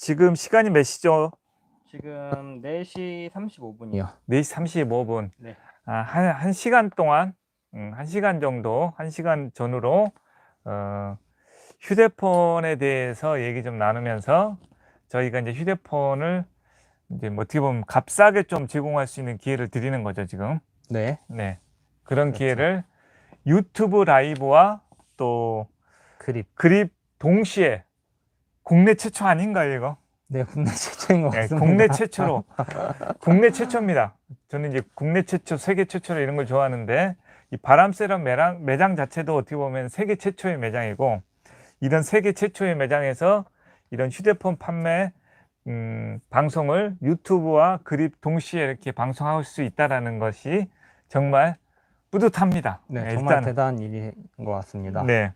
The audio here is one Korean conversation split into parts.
지금 시간이 몇 시죠? 지금 4시 35분이요. 4시 35분. 네. 한 시간 동안, 1시간 정도, 1시간 전후로, 휴대폰에 대해서 얘기 좀 나누면서 저희가 이제 휴대폰을 이제 뭐 어떻게 보면 값싸게 좀 제공할 수 있는 기회를 드리는 거죠, 지금. 네. 네. 그런 그렇죠. 기회를 유튜브 라이브와 또 그립 동시에 국내 최초 아닌가요, 이거? 네, 국내 최초인 것 네, 같습니다. 국내 최초로. 국내 최초입니다. 저는 이제 국내 최초, 세계 최초로 이런 걸 좋아하는데, 이 바람세럼 매장 자체도 어떻게 보면 세계 최초의 매장이고, 이런 세계 최초의 매장에서 이런 휴대폰 판매 방송을 유튜브와 그립 동시에 이렇게 방송할 수 있다는 것이 정말 뿌듯합니다. 네, 네, 정말 일단은. 대단한 일인 것 같습니다. 네.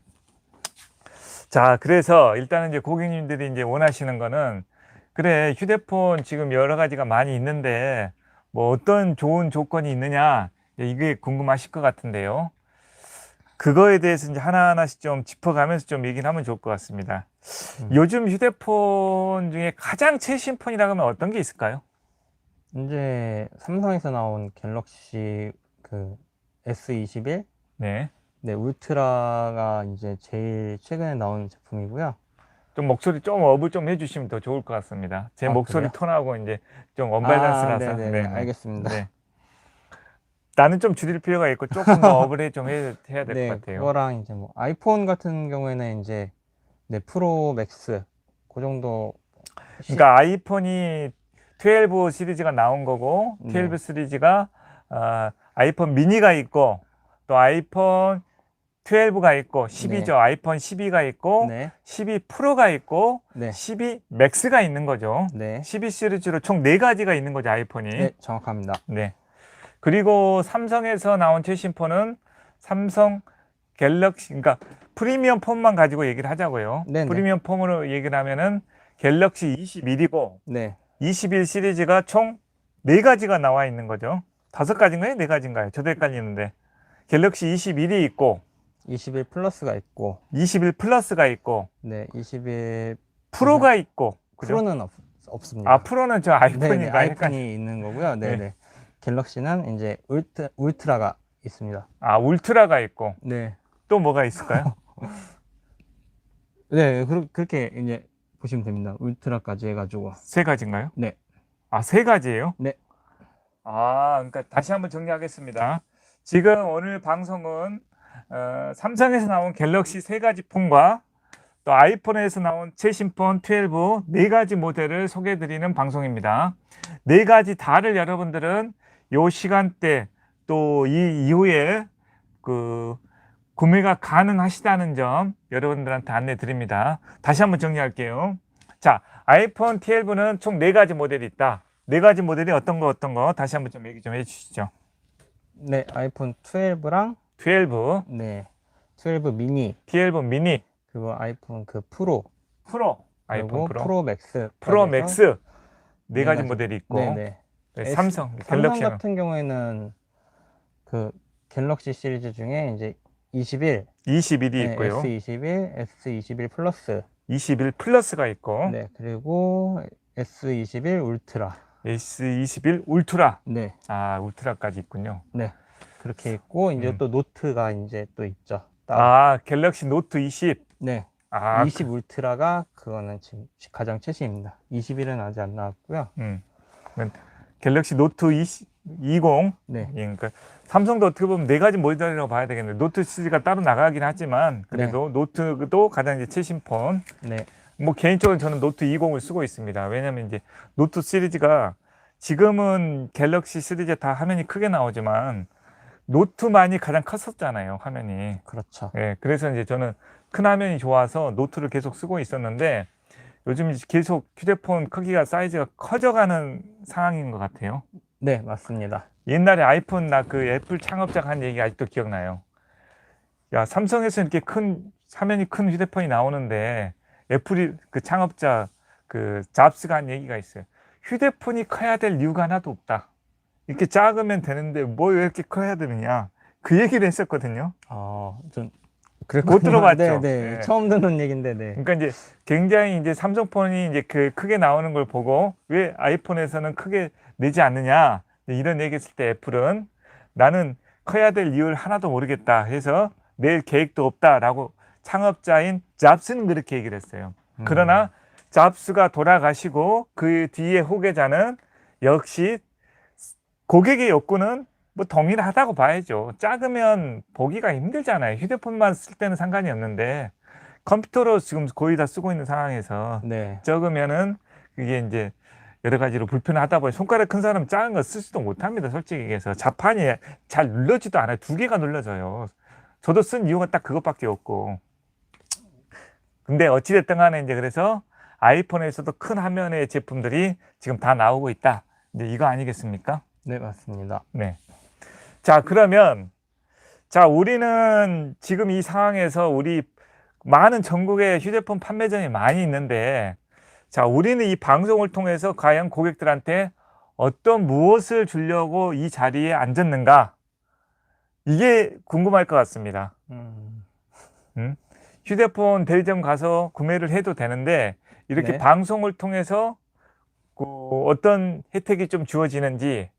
자, 그래서 일단은 이제 고객님들이 이제 원하시는 거는, 그래, 휴대폰 지금 여러 가지가 많이 있는데 뭐 어떤 좋은 조건이 있느냐, 이게 궁금하실 것 같은데요. 그거에 대해서 이제 하나하나씩 좀 짚어가면서 좀 얘기를 하면 좋을 것 같습니다. 요즘 휴대폰 중에 가장 최신 폰이라고 하면 어떤 게 있을까요? 이제 삼성에서 나온 갤럭시 그 S21, 네. 네, 울트라가 이제 제일 최근에 나온 제품이고요. 좀 목소리 좀 업을 좀 해주시면 더 좋을 것 같습니다. 제 목소리 그래요? 톤하고 이제 좀 언밸런스라서. 네네네, 네네. 알겠습니다. 네. 나는 좀 줄일 필요가 있고 조금 더 업을 해야 될 것 네, 같아요. 그거랑 이제 뭐 아이폰 같은 경우에는 이제 네, 프로 맥스 그 정도. 그러니까 아이폰이 12 시리즈가 나온 거고, 네. 12 시리즈가 아이폰 미니가 있고, 또 아이폰 12가 있고, 10이죠. 네. 아이폰 12가 있고, 네. 12 프로가 있고, 네. 12 맥스가 있는 거죠. 네. 12 시리즈로 총 4가지가 있는 거죠, 아이폰이. 네, 정확합니다. 네. 그리고 삼성에서 나온 최신 폰은 삼성 갤럭시, 그러니까 프리미엄 폰만 가지고 얘기를 하자고요. 네네. 프리미엄 폰으로 얘기를 하면은 갤럭시 21이고, 네. 21 시리즈가 총 4가지가 나와 있는 거죠. 5가지인가요? 4가지인가요? 저도 헷갈리는데. 갤럭시 21이 있고, 21 플러스가 있고, 21 플러스가 있고, 네, 21 프로가 있고, 그죠? 프로는 없습니다. 프로는 저 네네, 아이폰인가? 아이폰이 있는 거고요. 네네. 네. 갤럭시는 이제 울트라가 있습니다. 울트라가 있고, 네. 또 뭐가 있을까요? 네, 그렇게 이제 보시면 됩니다. 울트라까지 해가지고. 3가지인가요? 네. 3가지예요? 네. 그러니까 다시 한번 정리하겠습니다. 지금 오늘 방송은 삼성에서 나온 갤럭시 3가지 폰과 또 아이폰에서 나온 최신 폰 12, 4가지 모델을 소개해 드리는 방송입니다. 4가지 다를 여러분들은 이 시간대 또 이 이후에 그 구매가 가능하시다는 점 여러분들한테 안내 드립니다. 다시 한번 정리할게요. 자, 아이폰 12는 총 4가지 모델이 있다. 4가지 모델이 어떤 거 다시 한번 좀 얘기 좀 해주시죠. 네, 아이폰 12랑 12, 네, 12 미니, 12 미니, 그리고 아이폰 그 프로, 아이폰 그리고 프로 맥스, 프로 맥스 4가지 4가지. 모델이 있고, 네네. 네, 삼성 삼성 갤럭시는 같은 경우에는 그 갤럭시 시리즈 중에 이제 21, 21이 네, 있고요. S21, S21 플러스, 21 플러스가 있고, 네, 그리고 S21 울트라, S21 울트라. 네, 울트라까지 있군요. 네, 그렇게 있고 이제 또 노트가 이제 또 있죠. 갤럭시 노트 20. 네, 20 울트라가 그거는 지금 가장 최신입니다. 21은 아직 안 나왔고요. 갤럭시 노트 20. 네. 그러니까 삼성도 어떻게 보면 4가지 모델이라고 봐야 되겠네요. 노트 시리즈가 따로 나가긴 하지만 그래도 노트도 가장 이제 최신 폰. 네. 뭐 개인적으로 저는 노트 20을 쓰고 있습니다. 왜냐면 이제 노트 시리즈가 지금은 갤럭시 시리즈 다 화면이 크게 나오지만 노트만이 가장 컸었잖아요, 화면이. 그렇죠. 예, 그래서 이제 저는 큰 화면이 좋아서 노트를 계속 쓰고 있었는데 요즘 이제 계속 휴대폰 크기가 사이즈가 커져가는 상황인 것 같아요. 네, 맞습니다. 옛날에 아이폰 그 애플 창업자가 한 얘기 아직도 기억나요. 야, 삼성에서 이렇게 화면이 큰 휴대폰이 나오는데 애플이 그 창업자 그 잡스가 한 얘기가 있어요. 휴대폰이 커야 될 이유가 하나도 없다. 이렇게 작으면 되는데 뭐 왜 이렇게 커야 되느냐. 그 얘기를 했었거든요. 전 못 들어봤죠? 네, 네. 예. 처음 듣는 얘긴데, 네. 그러니까 이제 굉장히 이제 삼성폰이 이제 그 크게 나오는 걸 보고 왜 아이폰에서는 크게 내지 않느냐 이런 얘기했을 때 애플은 나는 커야 될 이유를 하나도 모르겠다 해서 낼 계획도 없다라고 창업자인 잡스는 그렇게 얘기를 했어요. 그러나 잡스가 돌아가시고 그 뒤에 후계자는 역시 고객의 욕구는 뭐 동일하다고 봐야죠. 작으면 보기가 힘들잖아요. 휴대폰만 쓸 때는 상관이 없는데 컴퓨터로 지금 거의 다 쓰고 있는 상황에서 네. 적으면은 그게 이제 여러 가지로 불편하다 보니 손가락 큰 사람은 작은 거 쓰지도 못합니다. 솔직히 얘기해서 자판이 잘 눌러지도 않아요. 두 개가 눌러져요. 저도 쓴 이유가 딱 그것밖에 없고. 근데 어찌됐든 간에 이제 그래서 아이폰에서도 큰 화면의 제품들이 지금 다 나오고 있다. 이제 이거 아니겠습니까? 네, 맞습니다. 네. 자, 그러면 자, 우리는 지금 이 상황에서 우리 많은 전국에 휴대폰 판매점이 많이 있는데 자, 우리는 이 방송을 통해서 과연 고객들한테 어떤 무엇을 주려고 이 자리에 앉았는가? 이게 궁금할 것 같습니다. 휴대폰 대리점 가서 구매를 해도 되는데 이렇게 네. 방송을 통해서 그 어떤 혜택이 좀 주어지는지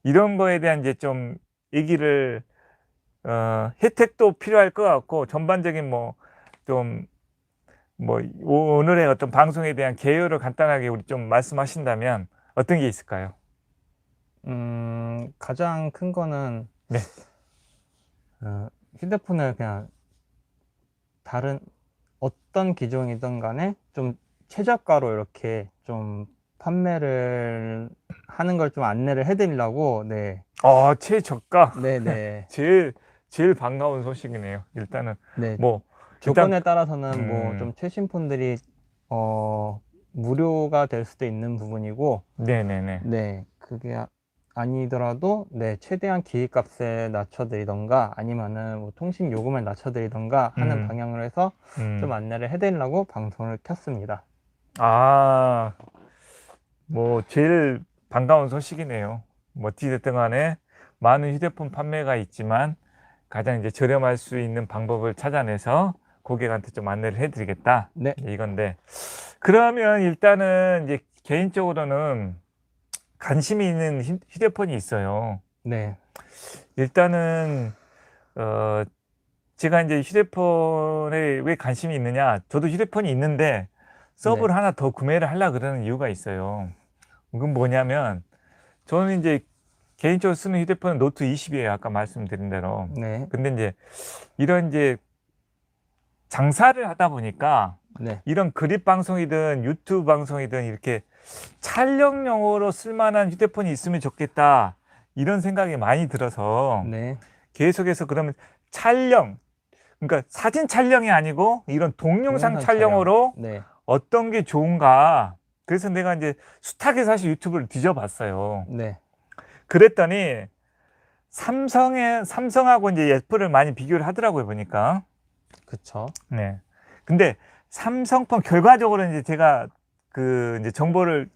이런 거에 대한 이제 좀 얘기를 혜택도 필요할 것 같고 전반적인 오늘의 어떤 방송에 대한 개요를 간단하게 우리 좀 말씀하신다면 어떤 게 있을까요? 가장 큰 거는 네. 휴대폰을 그냥 다른 어떤 기종이든 간에 좀 최저가로 이렇게 좀 판매를 하는 걸 좀 안내를 해드리려고, 네. 최저가. 네네. 제일 반가운 소식이네요. 일단은 네. 뭐 조건에 따라서는 뭐 음. 좀 최신 폰들이 무료가 될 수도 있는 부분이고, 네네네. 네, 그게 아니더라도 네, 최대한 기기값을 낮춰드리던가 아니면은 뭐 통신 요금을 낮춰드리던가 하는 방향으로 해서 좀 안내를 해드리려고 방송을 켰습니다. 뭐 제일 반가운 소식이네요. 뭐 어찌됐든 간에 많은 휴대폰 판매가 있지만 가장 이제 저렴할 수 있는 방법을 찾아내서 고객한테 좀 안내를 해드리겠다. 네. 이건데 그러면 일단은 이제 개인적으로는 관심이 있는 휴대폰이 있어요. 네. 일단은 제가 이제 휴대폰에 왜 관심이 있느냐? 저도 휴대폰이 있는데 서브를 네. 하나 더 구매를 하려고 그러는 이유가 있어요. 그건 뭐냐면 저는 이제 개인적으로 쓰는 휴대폰은 노트 20이에요. 아까 말씀드린 대로. 네. 근데 이제 이런 이제 장사를 하다 보니까 네. 이런 그립 방송이든 유튜브 방송이든 이렇게 촬영용으로 쓸만한 휴대폰이 있으면 좋겠다. 이런 생각이 많이 들어서 네. 계속해서 그러면 촬영, 그러니까 사진 촬영이 아니고 이런 동영상 동영상 촬영으로 촬영. 네. 어떤 게 좋은가. 그래서 내가 이제 숱하게 사실 유튜브를 뒤져봤어요. 네. 그랬더니 삼성하고 이제 애플을 많이 비교를 하더라고요, 보니까. 그쵸. 네. 근데 삼성폰 결과적으로 이제 제가 그 이제 정보를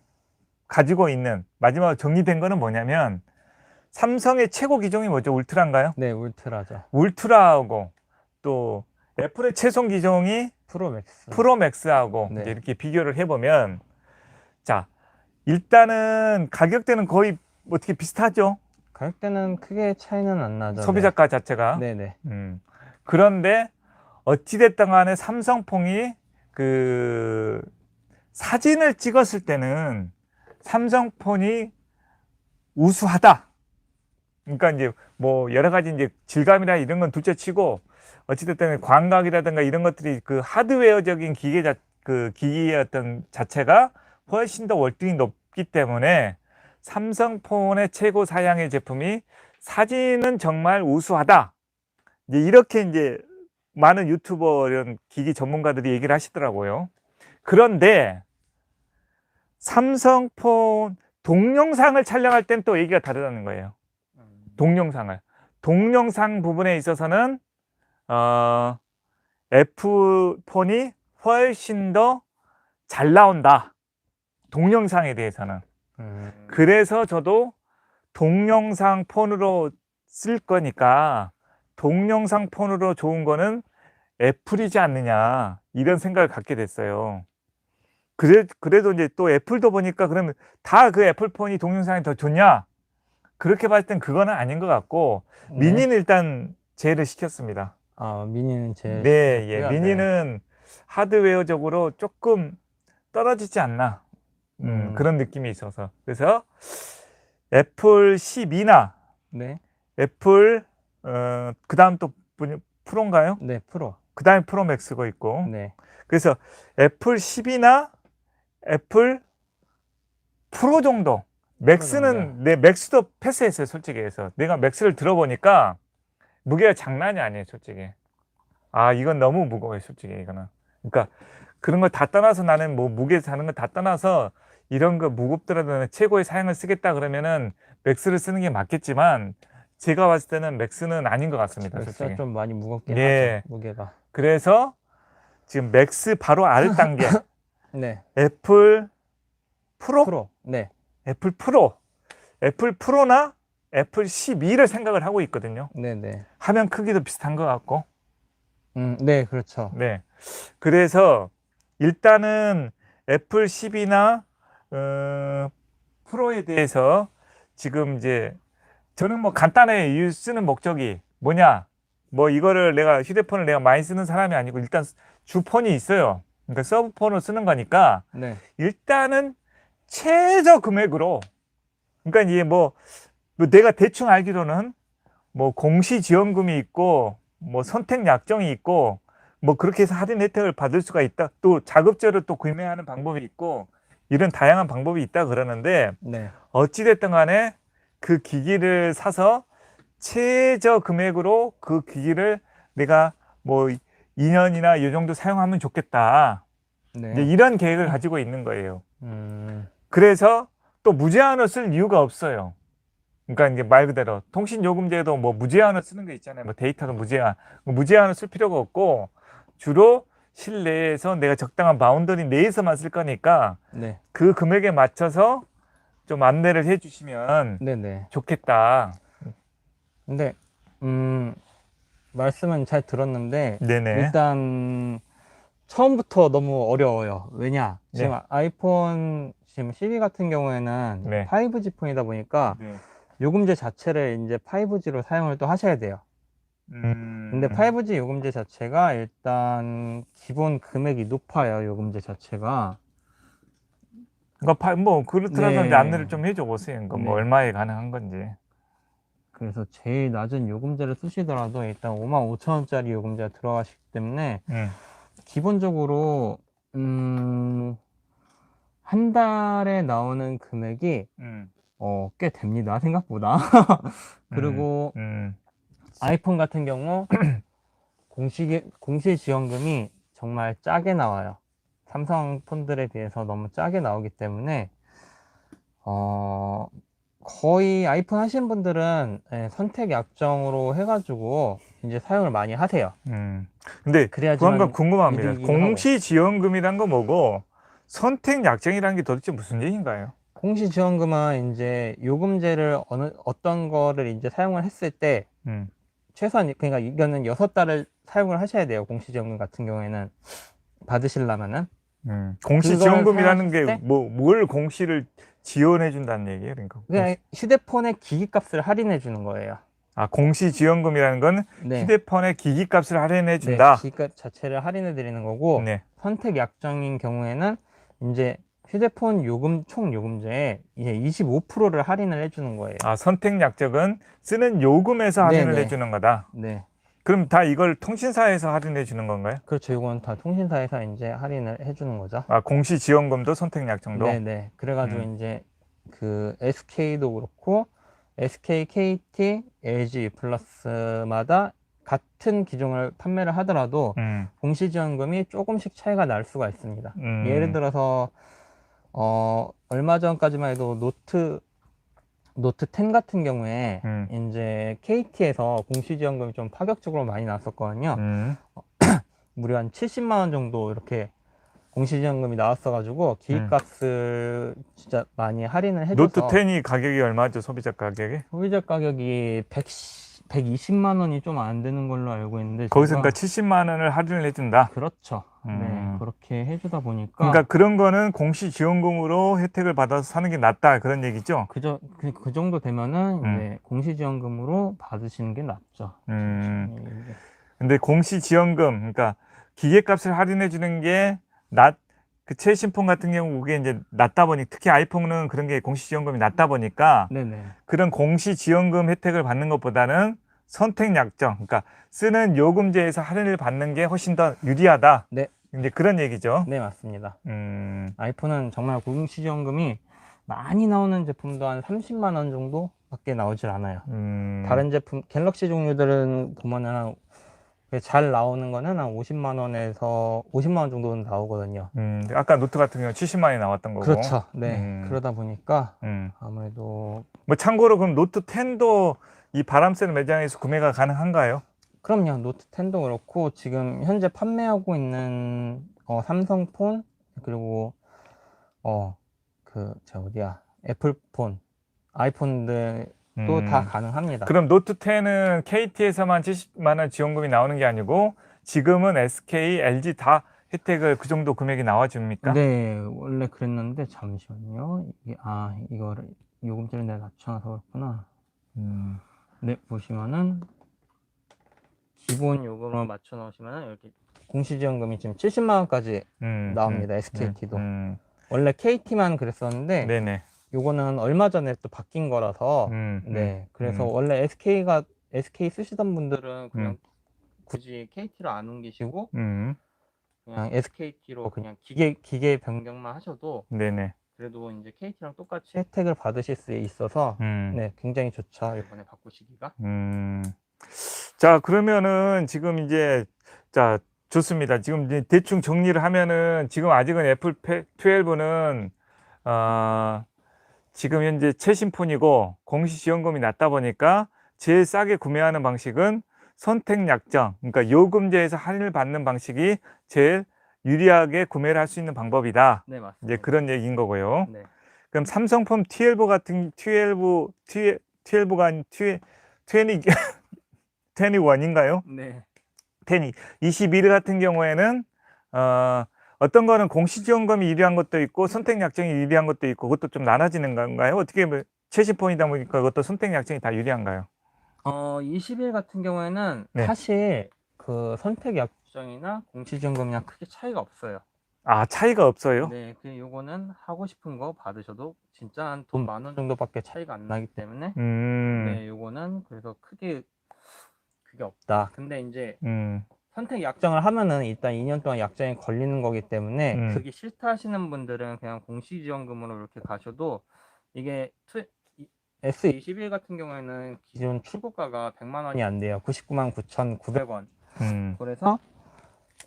가지고 있는 마지막으로 정리된 거는 뭐냐면 삼성의 최고 기종이 뭐죠? 울트라인가요? 네, 울트라죠. 울트라하고 또 애플의 최종 기종이 프로맥스. 프로맥스하고 네. 이제 이렇게 비교를 해보면 자, 일단은 가격대는 거의 어떻게 비슷하죠? 가격대는 크게 차이는 안 나죠. 소비자가 자체가. 네. 네네. 그런데 어찌됐든 간에 삼성폰이 그 사진을 찍었을 때는 삼성폰이 우수하다. 그러니까 이제 뭐 여러 가지 이제 질감이나 이런 건 둘째 치고 어찌됐든 광각이라든가 이런 것들이 그 하드웨어적인 그 기기의 어떤 자체가 훨씬 더 월등히 높기 때문에 삼성폰의 최고 사양의 제품이 사진은 정말 우수하다. 이제 이렇게 이제 많은 유튜버 이런 기기 전문가들이 얘기를 하시더라고요. 그런데 삼성폰 동영상을 촬영할 땐 또 얘기가 다르다는 거예요. 동영상 부분에 있어서는 F폰이 훨씬 더 잘 나온다. 동영상에 대해서는. 그래서 저도 동영상 폰으로 쓸 거니까 동영상 폰으로 좋은 거는 애플이지 않느냐 이런 생각을 갖게 됐어요. 그래도 이제 또 애플도 보니까 그러면 다 그 애플폰이 동영상이 더 좋냐? 그렇게 봤을 땐 그거는 아닌 것 같고 네. 미니는 일단 제외를 시켰습니다. 아, 미니는 제 네, 예, 시켰고요. 네. 미니는 하드웨어적으로 조금 떨어지지 않나 그런 느낌이 있어서 그래서 애플 12나 네. 애플 그다음 또 프로인가요? 네, 프로. 그다음에 프로 맥스가 있고 네. 그래서 애플 10이나 애플 프로 정도. 맥스는 내 맥스도 패스했어요, 솔직히 해서. 내가 맥스를 들어보니까 무게가 장난이 아니에요, 솔직히. 아, 이건 너무 무거워요, 솔직히 이거는. 그러니까 그런 걸 다 떠나서 나는 뭐 무게 사는 거 다 떠나서 이런 거 무겁더라도 최고의 사양을 쓰겠다 그러면은 맥스를 쓰는 게 맞겠지만 제가 봤을 때는 맥스는 아닌 것 같습니다, 맥스가 솔직히. 좀 많이 무겁긴 예. 하죠, 무게가. 그래서 지금 맥스 바로 아래 단계 네. 애플 프로? 프로. 네. 애플 프로. 애플 프로나 애플 12를 생각을 하고 있거든요. 네, 네. 화면 크기도 비슷한 것 같고. 네, 그렇죠. 네. 그래서 일단은 애플 10이나 프로에 대해서 지금 이제 저는 뭐 간단해 쓰는 목적이 뭐냐? 뭐 이거를 내가 휴대폰을 내가 많이 쓰는 사람이 아니고 일단 주폰이 있어요. 그러니까 서브폰으로 쓰는 거니까 네. 일단은 최저 금액으로 그러니까 이게 뭐 내가 대충 알기로는 뭐 공시지원금이 있고 뭐 선택 약정이 있고 뭐 그렇게 해서 할인 혜택을 받을 수가 있다. 또 자급제로 또 구매하는 방법이 있고 이런 다양한 방법이 있다 그러는데 네. 어찌 됐든 간에 그 기기를 사서 최저 금액으로 그 기기를 내가 뭐 2년이나 이 정도 사용하면 좋겠다. 네. 이제 이런 계획을 가지고 있는 거예요. 음. 그래서 또 무제한으로 쓸 이유가 없어요. 그러니까 이제 말 그대로 통신요금제도 뭐 무제한으로 쓰는 게 있잖아요. 뭐 데이터도 무제한으로 쓸 필요가 없고 주로 실내에서 내가 적당한 바운더리 내에서만 쓸 거니까 네. 그 금액에 맞춰서 좀 안내를 해주시면 네, 네. 좋겠다. 근데 말씀은 잘 들었는데 네네. 일단 처음부터 너무 어려워요. 왜냐? 네. 지금 아이폰 지금 12 같은 경우에는 네. 5G 폰이다 보니까 네. 요금제 자체를 이제 5G로 사용을 또 하셔야 돼요. 근데 5G 요금제 자체가 일단 기본 금액이 높아요. 요금제 자체가. 그러니까 뭐 그렇더라도 네. 이제 안내를 좀 해줘 보세요. 그러니까 뭐 네. 얼마에 가능한 건지. 그래서 제일 낮은 요금제를 쓰시더라도 일단 55,000원짜리 요금제가 들어가시기 때문에 기본적으로 한 달에 나오는 금액이 꽤 됩니다. 생각보다. 그리고 아이폰 같은 경우 공시 지원금이 정말 짜게 나와요. 삼성 폰들에 비해서 너무 짜게 나오기 때문에 거의 아이폰 하시는 분들은 선택 약정으로 해가지고 이제 사용을 많이 하세요. 근데 그래야지만 그런 거 궁금합니다. 이득이기도 하고. 공시지원금이란 거 뭐고 선택 약정이라는 게 도대체 무슨 얘기인가요? 공시 지원금은 이제 요금제를 어떤 거를 이제 사용을 했을 때 최소한 그러니까 이거는 6달을 사용을 하셔야 돼요. 공시 지원금 같은 경우에는 받으시려면은 공시지원금이라는 게 때? 뭘 공시를 지원해 준다는 얘기예요, 그러니까. 그냥 휴대폰의 기기값을 할인해 주는 거예요. 아, 공시지원금이라는 건 네. 휴대폰의 기기값을 할인해 준다. 네, 기기값 자체를 할인해 드리는 거고 네. 선택 약정인 경우에는 이제 휴대폰 요금 총 요금제에 이제 25%를 할인을 해주는 거예요. 아, 선택 약정은 쓰는 요금에서 할인을 네네. 해주는 거다. 네, 그럼 다 이걸 통신사에서 할인해 주는 건가요? 그렇죠. 이건 다 통신사에서 이제 할인을 해주는 거죠. 아, 공시지원금도 선택 약정도. 네네. 그래가지고 이제 그 SK도 그렇고 SK, KT, LG 플러스마다 같은 기종을 판매를 하더라도 공시지원금이 조금씩 차이가 날 수가 있습니다. 예를 들어서 얼마 전까지만 해도 노트 10 같은 경우에 이제 KT에서 공시지원금이 좀 파격적으로 많이 나왔었거든요. 무려 한 70만 원 정도 이렇게 공시지원금이 나왔어가지고 기기값을 진짜 많이 할인을 해줘서 노트 10이 가격이 얼마죠? 소비자 가격이? 소비자 가격이 120만 원이 좀 안 되는 걸로 알고 있는데 거기서 제가- 그러니까 70만 원을 할인을 해준다. 그렇죠. 네, 음. 그렇게 해주다 보니까 그러니까 그런 거는 공시지원금으로 혜택을 받아서 사는 게 낫다 그런 얘기죠. 그 정도 되면은 이제 공시지원금으로 받으시는 게 낫죠. 이게. 근데 공시지원금, 그러니까 기계값을 할인해 주는 게 그 최신폰 같은 경우 그게 이제 낮다 보니 특히 아이폰은 그런 게 공시지원금이 낮다 보니까 네네. 그런 공시지원금 혜택을 받는 것보다는 선택 약정, 그러니까 쓰는 요금제에서 할인을 받는 게 훨씬 더 유리하다. 네. 이제 그런 얘기죠. 네, 맞습니다. 아이폰은 정말 공시지원금이 많이 나오는 제품도 한 30만 원 정도밖에 나오질 않아요. 다른 제품 갤럭시 종류들은 보면은 잘 나오는 거는 한 50만 원에서 50만 원 정도는 나오거든요. 아까 노트 같은 경우 70만 원이 나왔던 거고. 그렇죠. 네. 그러다 보니까 아무래도 뭐 참고로 그럼 노트 10도 이 바람 쐬는 매장에서 구매가 가능한가요? 그럼요. 노트 10도 그렇고 지금 현재 판매하고 있는 삼성폰 그리고 애플폰, 아이폰들도 다 가능합니다. 그럼 노트 10은 KT에서만 70만 원 지원금이 나오는 게 아니고 지금은 SK, LG 다 혜택을 그 정도 금액이 나와줍니까? 네, 원래 그랬는데 잠시만요. 이거를 요금제를 내가 낮춰놔서 그렇구나. 네, 보시면은 기본 요금을 맞춰 놓으시면은 이렇게 공시지원금이 지금 70만 원까지 나옵니다. SKT도. 원래 KT만 그랬었는데 네네. 요거는 얼마 전에 또 바뀐 거라서 네, 그래서 원래 SK 쓰시던 분들은 그냥 굳이 KT로 안 옮기시고 그냥 SKT로 그냥 기계 변경만 하셔도 네네. 그래도 이제 KT랑 똑같이 혜택을 받으실 수 있어서 네, 굉장히 좋죠. 이번에 바꾸시기가. 자, 그러면은 지금 이제 자, 좋습니다. 지금 이제 대충 정리를 하면은 지금 아직은 애플 12는 지금 현재 최신폰이고 공시지원금이 낮다 보니까 제일 싸게 구매하는 방식은 선택 약정, 그러니까 요금제에서 할인을 받는 방식이 제일 유리하게 구매를 할 수 있는 방법이다. 네, 맞습니다. 이제 그런 얘기인 거고요. 네. 그럼 삼성폰 12가 아닌 21인가요? 네. 21 같은 경우에는 어떤 거는 공시지원금이 유리한 것도 있고 선택 약정이 유리한 것도 있고 그것도 좀 나눠지는 건가요? 어떻게 최신폰이다 보니까 그것도 선택 약정이 다 유리한가요? 20일 같은 경우에는 네. 사실 그 선택 약정이나 공시지원금이랑 크게 차이가 없어요. 아, 차이가 없어요? 네, 요거는 하고 싶은 거 받으셔도 진짜 한 돈 10,000원 정도밖에 차이가 안 나기 때문에 네, 요거는 그래서 크게 그게 없다. 근데 이제 선택 약정을 하면은 일단 2년 동안 약정이 걸리는 거기 때문에 그게 싫다 하시는 분들은 그냥 공시지원금으로 이렇게 가셔도 이게 S21 같은 경우에는 기존 출고가가 100만 원이 안 돼요. 99만 9,900원. 그래서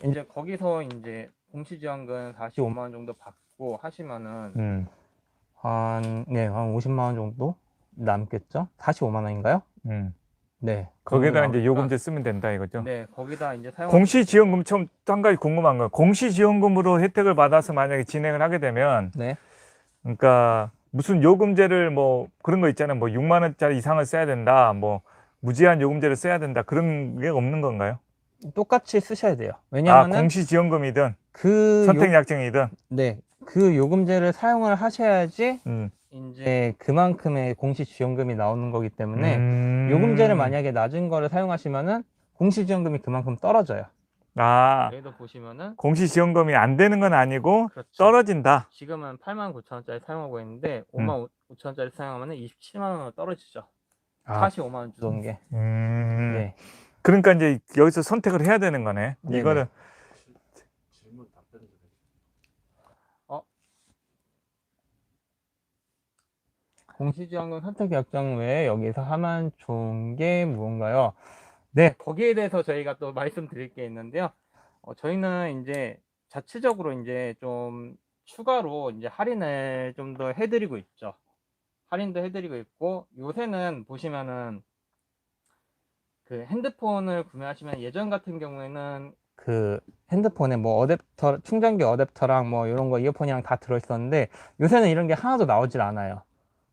이제 거기서 이제 공시지원금 45만 원 정도 받고 하시면은 한 50만 원 정도 남겠죠? 45만 원인가요? 네. 거기다 이제 요금제 쓰면 된다 이거죠? 네, 거기다 이제 공시지원금 처음 또 한 가지 궁금한 거 공시지원금으로 혜택을 받아서 만약에 진행을 하게 되면 네. 그러니까 무슨 요금제를 뭐 그런 거 있잖아요. 뭐 6만 원짜리 이상을 써야 된다. 뭐 무제한 요금제를 써야 된다. 그런 게 없는 건가요? 똑같이 쓰셔야 돼요. 왜냐면은 공시지원금이든 선택 약정이든 네. 그 요금제를 사용을 하셔야지 이제 그만큼의 공시지원금이 나오는 거기 때문에 요금제를 만약에 낮은 거를 사용하시면은 공시지원금이 그만큼 떨어져요. 여기도 보시면은 공시지원금이 안 되는 건 아니고 그렇죠. 떨어진다. 지금은 89,000원짜리 사용하고 있는데 55,000원짜리 사용하면 27만 원으로 떨어지죠. 45만 원 주던 게. 네. 그러니까 이제 여기서 선택을 해야 되는 거네. 네네. 이거는 공시지원금 선택 약정 외에 여기서 하면 좋은 게 무언가요? 네, 거기에 대해서 저희가 또 말씀드릴 게 있는데요. 저희는 이제 자체적으로 이제 좀 추가로 이제 할인을 좀 더 해드리고 있죠. 할인도 해드리고 있고 요새는 보시면은 그 핸드폰을 구매하시면 예전 같은 경우에는 그 핸드폰에 뭐 어댑터, 충전기 어댑터랑 뭐 이런 거 이어폰이랑 다 들어있었는데 요새는 이런 게 하나도 나오질 않아요.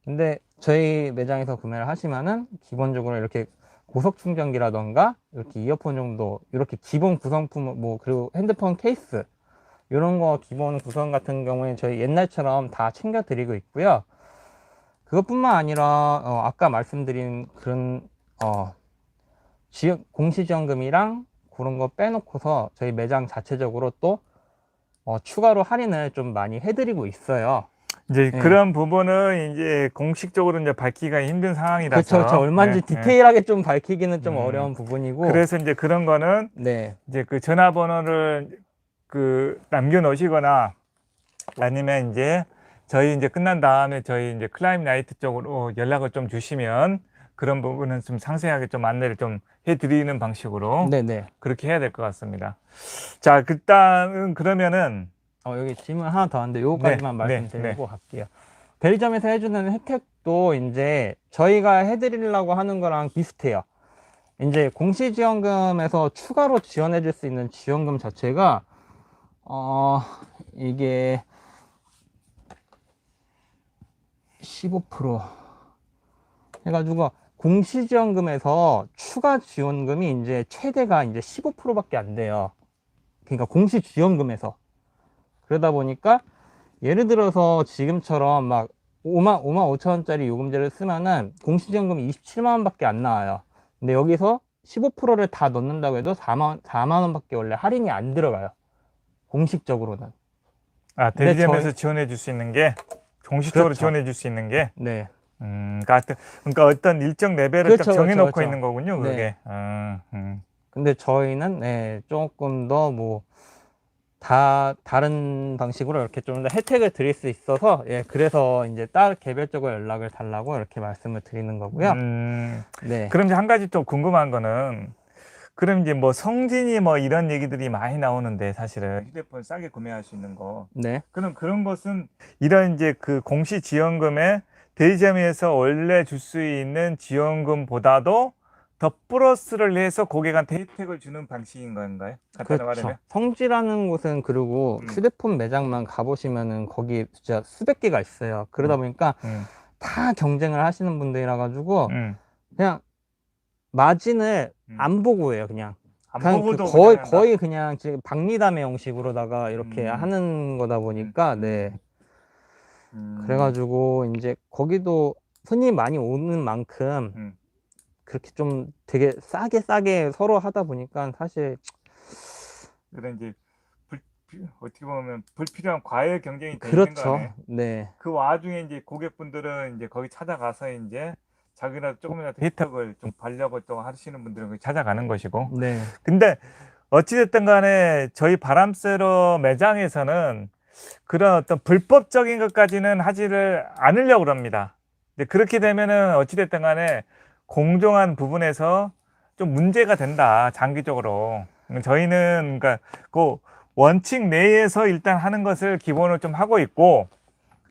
근데 저희 매장에서 구매를 하시면은 기본적으로 이렇게 고속 충전기라던가 이렇게 이어폰 정도 이렇게 기본 구성품 뭐 그리고 핸드폰 케이스 이런 거 기본 구성 같은 경우에 저희 옛날처럼 다 챙겨 드리고 있고요. 그것뿐만 아니라 아까 말씀드린 그런 공시지원금이랑 그런 거 빼놓고서 저희 매장 자체적으로 또 추가로 할인을 좀 많이 해드리고 있어요. 이제 네. 그런 부분은 이제 공식적으로 이제 밝히기가 힘든 상황이라서. 그렇죠. 얼마인지 네, 디테일하게 좀 밝히기는 좀 음. 어려운 부분이고. 그래서 이제 그런 거는 네. 이제 그 전화번호를 그 남겨놓으시거나 아니면 이제 저희 이제 끝난 다음에 저희 이제 클라임 나이트 쪽으로 연락을 좀 주시면 그런 부분은 좀 상세하게 좀 안내를 좀 해드리는 방식으로 네네. 그렇게 해야 될 것 같습니다. 자, 일단은 그러면은 여기 질문 하나 더 하는데 요거까지만 네, 말씀드리고 갈게요. 벨점에서 해주는 혜택도 이제 저희가 해드리려고 하는 거랑 비슷해요. 이제 공시지원금에서 추가로 지원해 줄 수 있는 지원금 자체가 이게 15% 해가지고 공시지원금에서 추가 지원금이 이제 최대가 이제 15%밖에 안 돼요. 그러니까 공시지원금에서. 그러다 보니까 예를 들어서 지금처럼 막 5만 5천 원짜리 요금제를 쓰면은 공시지원금이 27만 원밖에 안 나와요. 근데 여기서 15%를 다 넣는다고 해도 4만 원밖에 원래 할인이 안 들어가요. 공식적으로는. 아, 근데 대리점에서 지원해 줄 수 있는 게 공식적으로 그렇죠. 지원해 줄 수 있는 게 네. 그러니까 어떤 일정 레벨을 그렇죠, 딱 정해놓고 그렇죠. 있는 거군요, 네. 그게. 근데 저희는 네, 조금 더 뭐 다른 방식으로 이렇게 좀 더 혜택을 드릴 수 있어서 그래서 이제 개별적으로 연락을 달라고 이렇게 말씀을 드리는 거고요. 네. 그럼 이제 한 가지 또 궁금한 거는 그럼 이제 뭐 성진이 뭐 이런 얘기들이 많이 나오는데 사실은 휴대폰 싸게 구매할 수 있는 거. 네. 그럼 그런 것은 이런 이제 그 공시 지원금에 대리점에서 원래 줄 수 있는 지원금보다도 더 플러스를 해서 고객한테 혜택을 주는 방식인 건가요? 간단히 그렇죠. 말하면. 성지라는 곳은 그리고 휴대폰 매장만 가보시면은 거기 진짜 수백 개가 있어요. 그러다 보니까 다 경쟁을 하시는 분들이라 가지고 그냥 마진을 안 보고 해요. 그냥 안 그냥 보고도 거의 그냥 지금 박리담의 형식으로다가 이렇게 하는 거다 보니까 네. 그래가지고 이제 거기도 손님이 많이 오는 만큼 그렇게 좀 되게 싸게 서로 하다 보니까 사실 그런 이제 어떻게 보면 불필요한 과열 경쟁이 되는 그렇죠. 거네. 네. 그 와중에 이제 고객분들은 이제 거기 찾아가서 이제 자기라도 조금이라도 혜택을 좀 받려고 또 하시는 분들은 거기 찾아가는 것이고. 네. 근데 어찌됐든 간에 저희 바람세로 매장에서는 그런 어떤 불법적인 것까지는 하지를 않으려고 합니다. 그렇게 되면은 어찌됐든 간에 공정한 부분에서 좀 문제가 된다, 장기적으로. 저희는 그러니까 그 원칙 내에서 일단 하는 것을 기본으로 좀 하고 있고,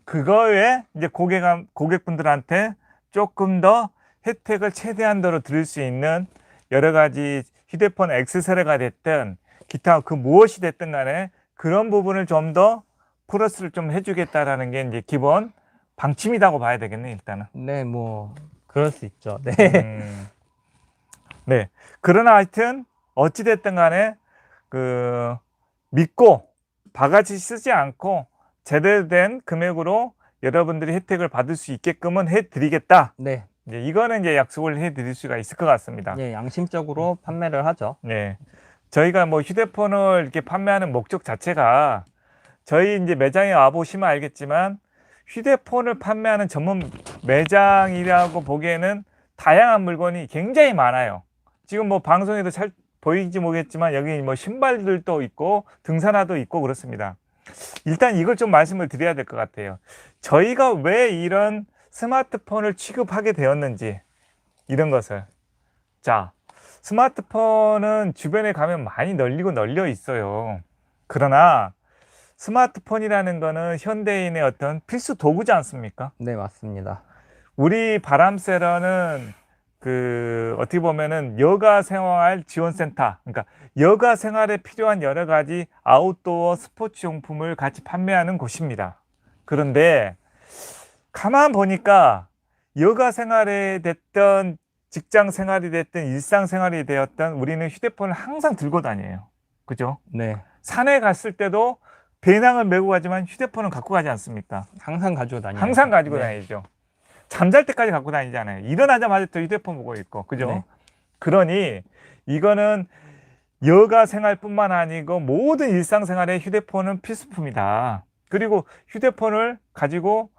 그거에 이제 고객분들한테 조금 더 혜택을 최대한도로 드릴 수 있는 여러 가지 휴대폰 액세서리가 됐든 기타 그 무엇이 됐든 간에 그런 부분을 좀 더 플러스를 좀 해주겠다라는 게 이제 기본 방침이라고 봐야 되겠네, 일단은. 네, 뭐 그럴 수 있죠. 네. 네. 그러나 하여튼 어찌됐든 간에 그 믿고 바가지 쓰지 않고 제대로 된 금액으로 여러분들이 혜택을 받을 수 있게끔은 해드리겠다. 네. 이제 이거는 이제 약속을 해드릴 수가 있을 것 같습니다. 네, 양심적으로 판매를 하죠. 네. 저희가 뭐 휴대폰을 이렇게 판매하는 목적 자체가 저희 이제 매장에 와보시면 알겠지만 휴대폰을 판매하는 전문 매장이라고 보기에는 다양한 물건이 굉장히 많아요. 지금 뭐 방송에도 잘 보이지 모르겠지만 여기 뭐 신발들도 있고 등산화도 있고 그렇습니다. 일단 이걸 좀 말씀을 드려야 될 것 같아요. 저희가 왜 이런 스마트폰을 취급하게 되었는지 이런 것을. 자, 스마트폰은 주변에 가면 많이 널려 있어요. 그러나 스마트폰이라는 거는 현대인의 어떤 필수 도구지 않습니까? 네, 맞습니다. 우리 바람세러는 그 어떻게 보면은 여가 생활 지원센터, 그러니까 여가 생활에 필요한 여러 가지 아웃도어 스포츠 용품을 같이 판매하는 곳입니다. 그런데 가만 보니까 여가 생활에 됐던 직장 생활이 됐든 일상 생활이 되었든 우리는 휴대폰을 항상 들고 다녀요. 그죠? 네. 산에 갔을 때도 배낭을 메고 가지만 휴대폰은 갖고 가지 않습니까? 항상 가지고 다녀요. 항상 가지고 네. 다니죠. 잠잘 때까지 갖고 다니잖아요. 일어나자마자 또 휴대폰 보고 있고. 그죠? 네. 그러니 이거는 여가 생활뿐만 아니고 모든 일상생활에 휴대폰은 필수품이다. 그리고 휴대폰을 가지고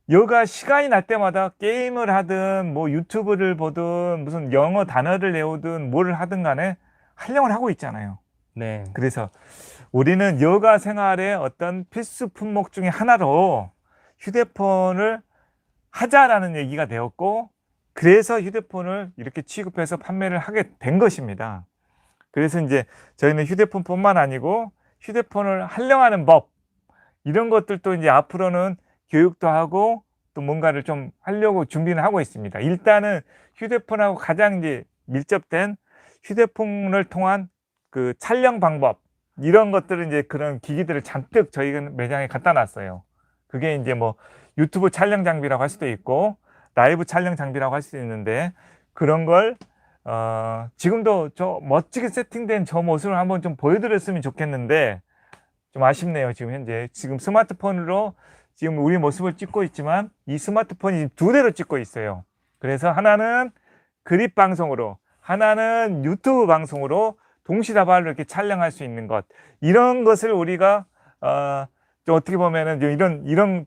여가 시간이 날 때마다 게임을 하든 뭐 유튜브를 보든 무슨 영어 단어를 외우든 뭘 하든 간에 활용을 하고 있잖아요. 네. 그래서 우리는 여가 생활의 어떤 필수 품목 중에 하나로 휴대폰을 하자라는 얘기가 되었고, 그래서 휴대폰을 이렇게 취급해서 판매를 하게 된 것입니다. 그래서 이제 저희는 휴대폰뿐만 아니고 휴대폰을 활용하는 법, 이런 것들도 이제 앞으로는 교육도 하고 또 뭔가를 좀 하려고 준비는 하고 있습니다. 일단은 휴대폰하고 가장 이제 밀접된 휴대폰을 통한 그 촬영 방법, 이런 것들은 이제 그런 기기들을 잔뜩 저희 매장에 갖다 놨어요. 그게 이제 뭐 유튜브 촬영 장비라고 할 수도 있고 라이브 촬영 장비라고 할 수도 있는데, 그런 걸 지금도 저 멋지게 세팅된 저 모습을 한번 좀 보여드렸으면 좋겠는데 좀 아쉽네요. 지금 현재 지금 스마트폰으로 지금 우리 모습을 찍고 있지만 이 스마트폰이 두 대로 찍고 있어요. 그래서 하나는 그립 방송으로, 하나는 유튜브 방송으로 동시다발로 이렇게 촬영할 수 있는 것, 이런 것을 우리가 좀 어떻게 보면은 이런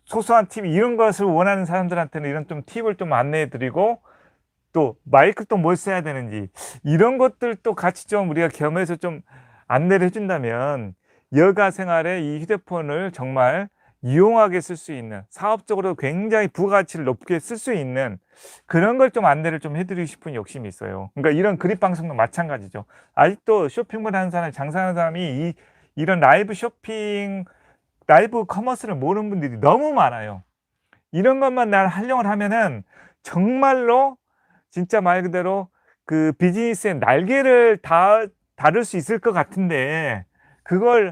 소소한 팁, 이런 것을 원하는 사람들한테는 이런 좀 팁을 좀 안내해 드리고, 또 마이크 또 뭘 써야 되는지 이런 것들도 같이 좀 우리가 겸해서 좀 안내를 해준다면 여가 생활에 이 휴대폰을 정말 유용하게 쓸 수 있는, 사업적으로 굉장히 부가가치를 높게 쓸 수 있는 그런 걸 좀 안내를 좀 해드리고 싶은 욕심이 있어요. 그러니까 이런 그립 방송도 마찬가지죠. 아직도 쇼핑을 하는 사람, 장사하는 사람이 이런 라이브 쇼핑, 라이브 커머스를 모르는 분들이 너무 많아요. 이런 것만 날 활용을 하면은 정말로 진짜 말 그대로 그 비즈니스의 날개를 다룰 수 있을 것 같은데, 그걸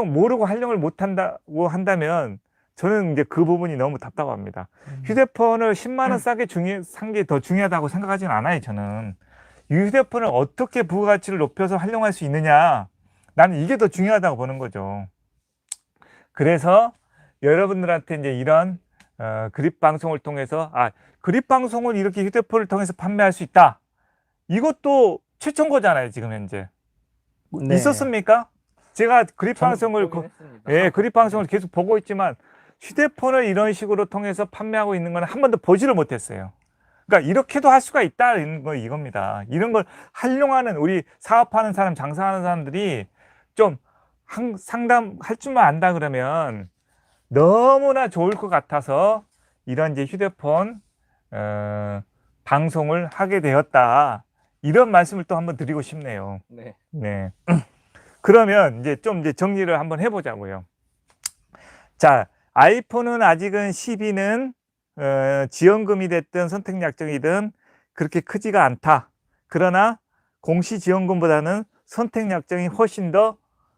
모르고 활용을 못 한다고 한다면 저는 이제 그 부분이 너무 답답합니다. 휴대폰을 10만 원 싸게 산 게 더 중요하다고 생각하지는 않아요, 저는. 이 휴대폰을 어떻게 부가가치를 높여서 활용할 수 있느냐, 나는 이게 더 중요하다고 보는 거죠. 그래서 여러분들한테 이제 이런 그립 방송을 통해서 그립 방송을 이렇게 휴대폰을 통해서 판매할 수 있다. 이것도 최초인 거잖아요, 지금 현재. 네. 있었습니까? 제가 그립 저는 방송을 보긴 했습니다. 예, 그립 방송을 계속 보고 있지만 휴대폰을 이런 식으로 통해서 판매하고 있는 건 한 번도 보지를 못했어요. 그러니까 이렇게도 할 수가 있다는 거, 이겁니다. 이런 걸 활용하는 우리 사업하는 사람, 장사하는 사람들이 좀 상담할 줄만 안다 그러면 너무나 좋을 것 같아서 이런 이제 휴대폰 방송을 하게 되었다, 이런 말씀을 또 한번 드리고 싶네요. 네. 네. 그러면 이제 좀 정리를 한번 해보자고요. 자, 아이폰은 아직은 12는 지원금이 됐든 선택 약정이든 그렇게 크지가 않다. 그러나 공시 지원금보다는 선택 약정이 훨씬 더